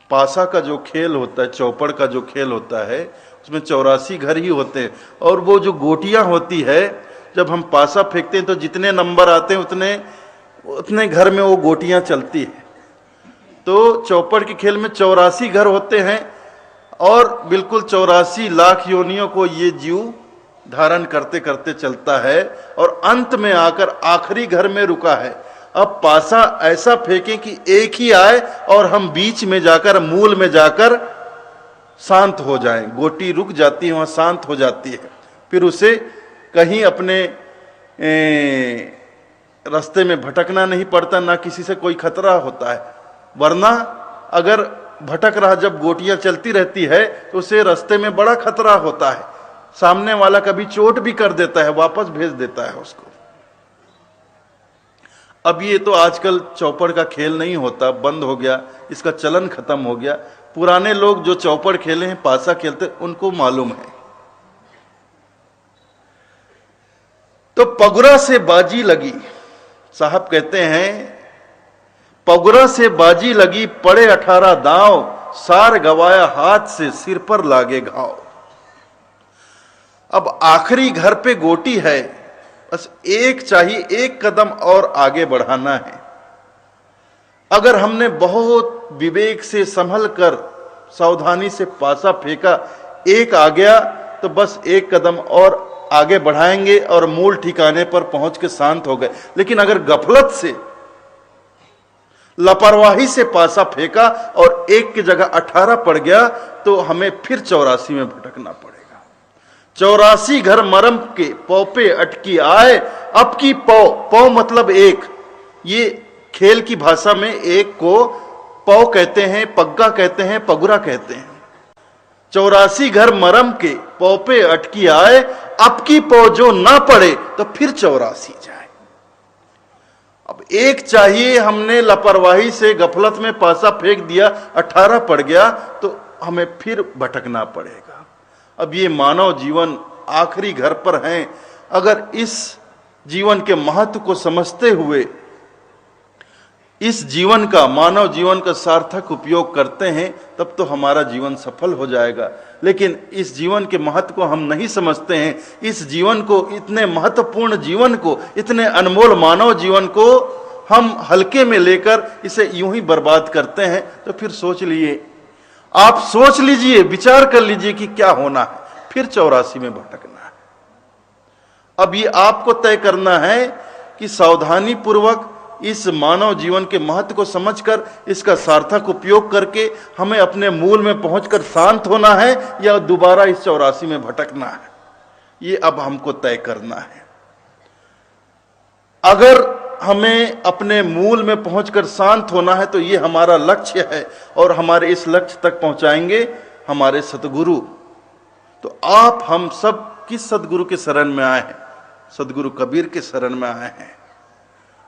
पासा का जो खेल होता है, चौपड़ का जो खेल होता है, उसमें 84 घर ही होते हैं। और वो जो गोटियां होती है, जब हम पासा फेंकते हैं तो जितने नंबर आते हैं उतने घर में वो गोटियां चलती है। तो चौपड़ के खेल में 84 घर होते हैं और बिल्कुल 84 लाख योनियों को ये जीव धारण करते करते चलता है और अंत में आकर आखिरी घर में रुका है। अब पासा ऐसा फेंकें कि एक ही आए और हम बीच में जाकर, मूल में जाकर शांत हो जाएं। गोटी रुक जाती है, वहां शांत हो जाती है। फिर उसे कहीं अपने रास्ते में भटकना नहीं पड़ता, ना किसी से कोई खतरा होता है। वरना अगर भटक रहा, जब गोटियां चलती रहती है तो उसे रास्ते में बड़ा खतरा होता है। सामने वाला कभी चोट भी कर देता है, वापस भेज देता है उसको। अब ये तो आजकल चौपड़ का खेल नहीं होता, बंद हो गया, इसका चलन खत्म हो गया। पुराने लोग जो चौपड़ खेले हैं, पासा खेलते, उनको मालूम है। तो पगुरा से बाजी लगी, साहब कहते हैं, पगुरा से बाजी लगी, पड़े 18 दांव, सार गवाया हाथ से, सिर पर लागे घाव। अब आखिरी घर पे गोटी है, बस एक चाहिए, एक कदम और आगे बढ़ाना है। अगर हमने बहुत विवेक से संभल कर सावधानी से पासा फेंका, एक आ गया तो बस एक कदम और आगे बढ़ाएंगे और मूल ठिकाने पर पहुंच के शांत हो गए। लेकिन अगर गफलत से, लापरवाही से पासा फेंका और एक की जगह 18 पड़ गया तो हमें फिर 84 में भटकना पड़ेगा। 84 घर मरम के पौ पे अटकी आए, अब की पौ मतलब एक। ये खेल की भाषा में एक को पौ कहते हैं, पग्गा कहते हैं, पगुरा कहते हैं। 84 घर मरम के पौ पे अटकी आए, अब की पौ जो ना पड़े तो फिर 84 जाए। अब एक चाहिए, हमने लापरवाही से गफलत में पासा फेंक दिया, 18 पड़ गया तो हमें फिर भटकना पड़ेगा। अब ये मानव जीवन आखिरी घर पर है। अगर इस जीवन के महत्व को समझते हुए इस जीवन का, मानव जीवन का सार्थक उपयोग करते हैं, तब तो हमारा जीवन सफल हो जाएगा। लेकिन इस जीवन के महत्व को हम नहीं समझते हैं। इस जीवन को, इतने महत्वपूर्ण जीवन को, इतने अनमोल मानव जीवन को हम हल्के में लेकर इसे यूं ही बर्बाद करते हैं। तो फिर सोच लीजिए, आप सोच लीजिए, विचार कर लीजिए कि क्या होना है। फिर 84 में भटकना है। अब ये आपको तय करना है कि सावधानी पूर्वक इस मानव जीवन के महत्व को समझकर इसका सार्थक उपयोग करके हमें अपने मूल में पहुंचकर शांत होना है या दोबारा इस 84 में भटकना है। ये अब हमको तय करना है। अगर हमें अपने मूल में पहुंचकर शांत होना है तो ये हमारा लक्ष्य है और हमारे इस लक्ष्य तक पहुंचाएंगे हमारे सतगुरु। तो आप हम सब किस सतगुरु के शरण में आए हैं? सतगुरु कबीर के शरण में आए हैं।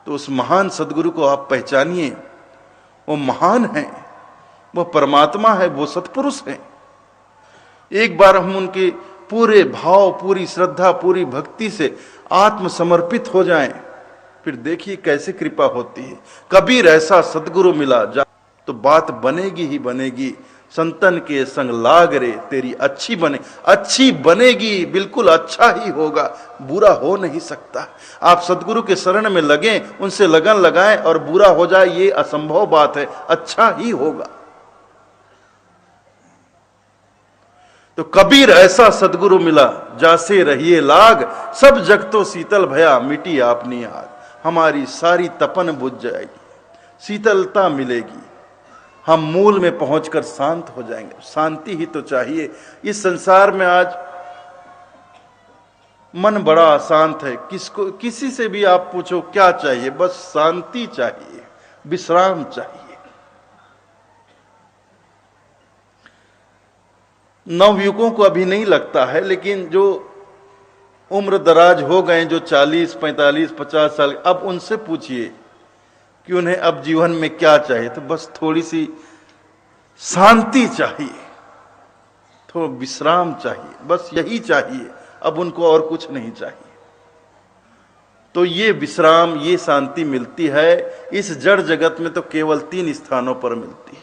तो उस महान सतगुरु को आप पहचानिए। वो महान है, वो परमात्मा है, वो सतपुरुष है। एक बार हम उनके पूरे भाव, पूरी श्रद्धा, पूरी भक्ति से आत्मसमर्पित हो जाएं, फिर देखिए कैसे कृपा होती है। कबीर ऐसा सतगुरु मिला तो बात बनेगी ही बनेगी। संतन के संग लाग रे तेरी अच्छी बने, अच्छी बनेगी, बिल्कुल अच्छा ही होगा, बुरा हो नहीं सकता। आप सतगुरु के शरण में लगें, उनसे लगन लगाएं और बुरा हो जाए ये असंभव बात है, अच्छा ही होगा। तो कबीर ऐसा सतगुरु मिला जासे रहिए लाग, सब जग तो शीतल भया मिटी आपनी आग। हमारी सारी तपन बुझ जाएगी, शीतलता मिलेगी, हम मूल में पहुंचकर शांत हो जाएंगे। शांति ही तो चाहिए। इस संसार में आज मन बड़ा अशांत है। किसको, किसी से भी आप पूछो क्या चाहिए, बस शांति चाहिए, विश्राम चाहिए। नवयुवकों को अभी नहीं लगता है, लेकिन जो उम्र दराज हो गए, जो 40, 45, 50 साल, अब उनसे पूछिए कि उन्हें अब जीवन में क्या चाहिए, तो बस थोड़ी सी शांति चाहिए, थोड़ा विश्राम चाहिए, बस यही चाहिए, अब उनको और कुछ नहीं चाहिए। तो ये विश्राम, ये शांति मिलती है इस जड़ जगत में तो केवल 3 स्थानों पर मिलती है।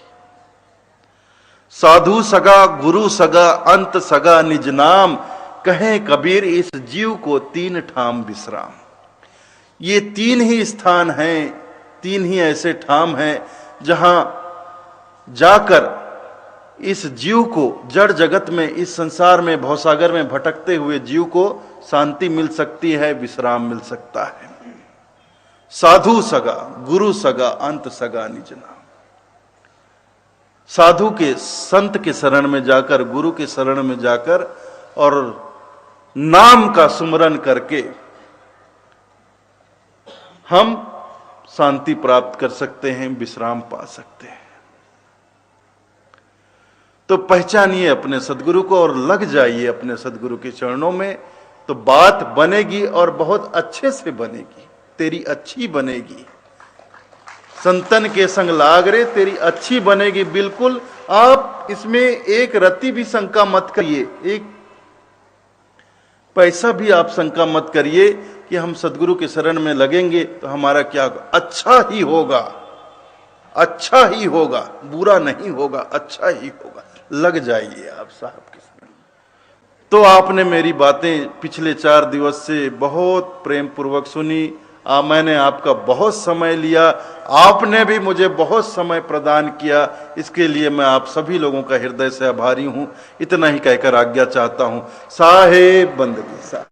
साधु सगा, गुरु सगा, अंत सगा निज नाम, कहे कबीर इस जीव को 3 ठाम विश्राम। ये 3 ही स्थान हैं, 3 ही ऐसे ठाम हैं जहां जाकर इस जीव को, जड़ जगत में, इस संसार में, भवसागर में भटकते हुए जीव को शांति मिल सकती है, विश्राम मिल सकता है। साधु सगा, गुरु सगा, अंत सगा निज नाम। साधु के, संत के शरण में जाकर, गुरु के शरण में जाकर और नाम का सुमरन करके हम शांति प्राप्त कर सकते हैं, विश्राम पा सकते हैं। तो पहचानिए अपने सदगुरु को और लग जाइए अपने सदगुरु के चरणों में, तो बात बनेगी और बहुत अच्छे से बनेगी, तेरी अच्छी बनेगी। संतन के संग लाग रे, तेरी अच्छी बनेगी बिल्कुल। आप इसमें एक रत्ती भी शंका मत करिए, एक पैसा भी आप शंका मत करिए कि हम सदगुरु के शरण में लगेंगे तो हमारा क्या होगा। अच्छा ही होगा, अच्छा ही होगा, बुरा नहीं होगा, अच्छा ही होगा। लग जाइए आप साहब के शरण। तो आपने मेरी बातें पिछले 4 दिवस से बहुत प्रेम पूर्वक सुनी। मैंने आपका बहुत समय लिया, आपने भी मुझे बहुत समय प्रदान किया, इसके लिए मैं आप सभी लोगों का हृदय से आभारी हूं। इतना ही कहकर आज्ञा चाहता हूं। साहेब बंदगी साहब।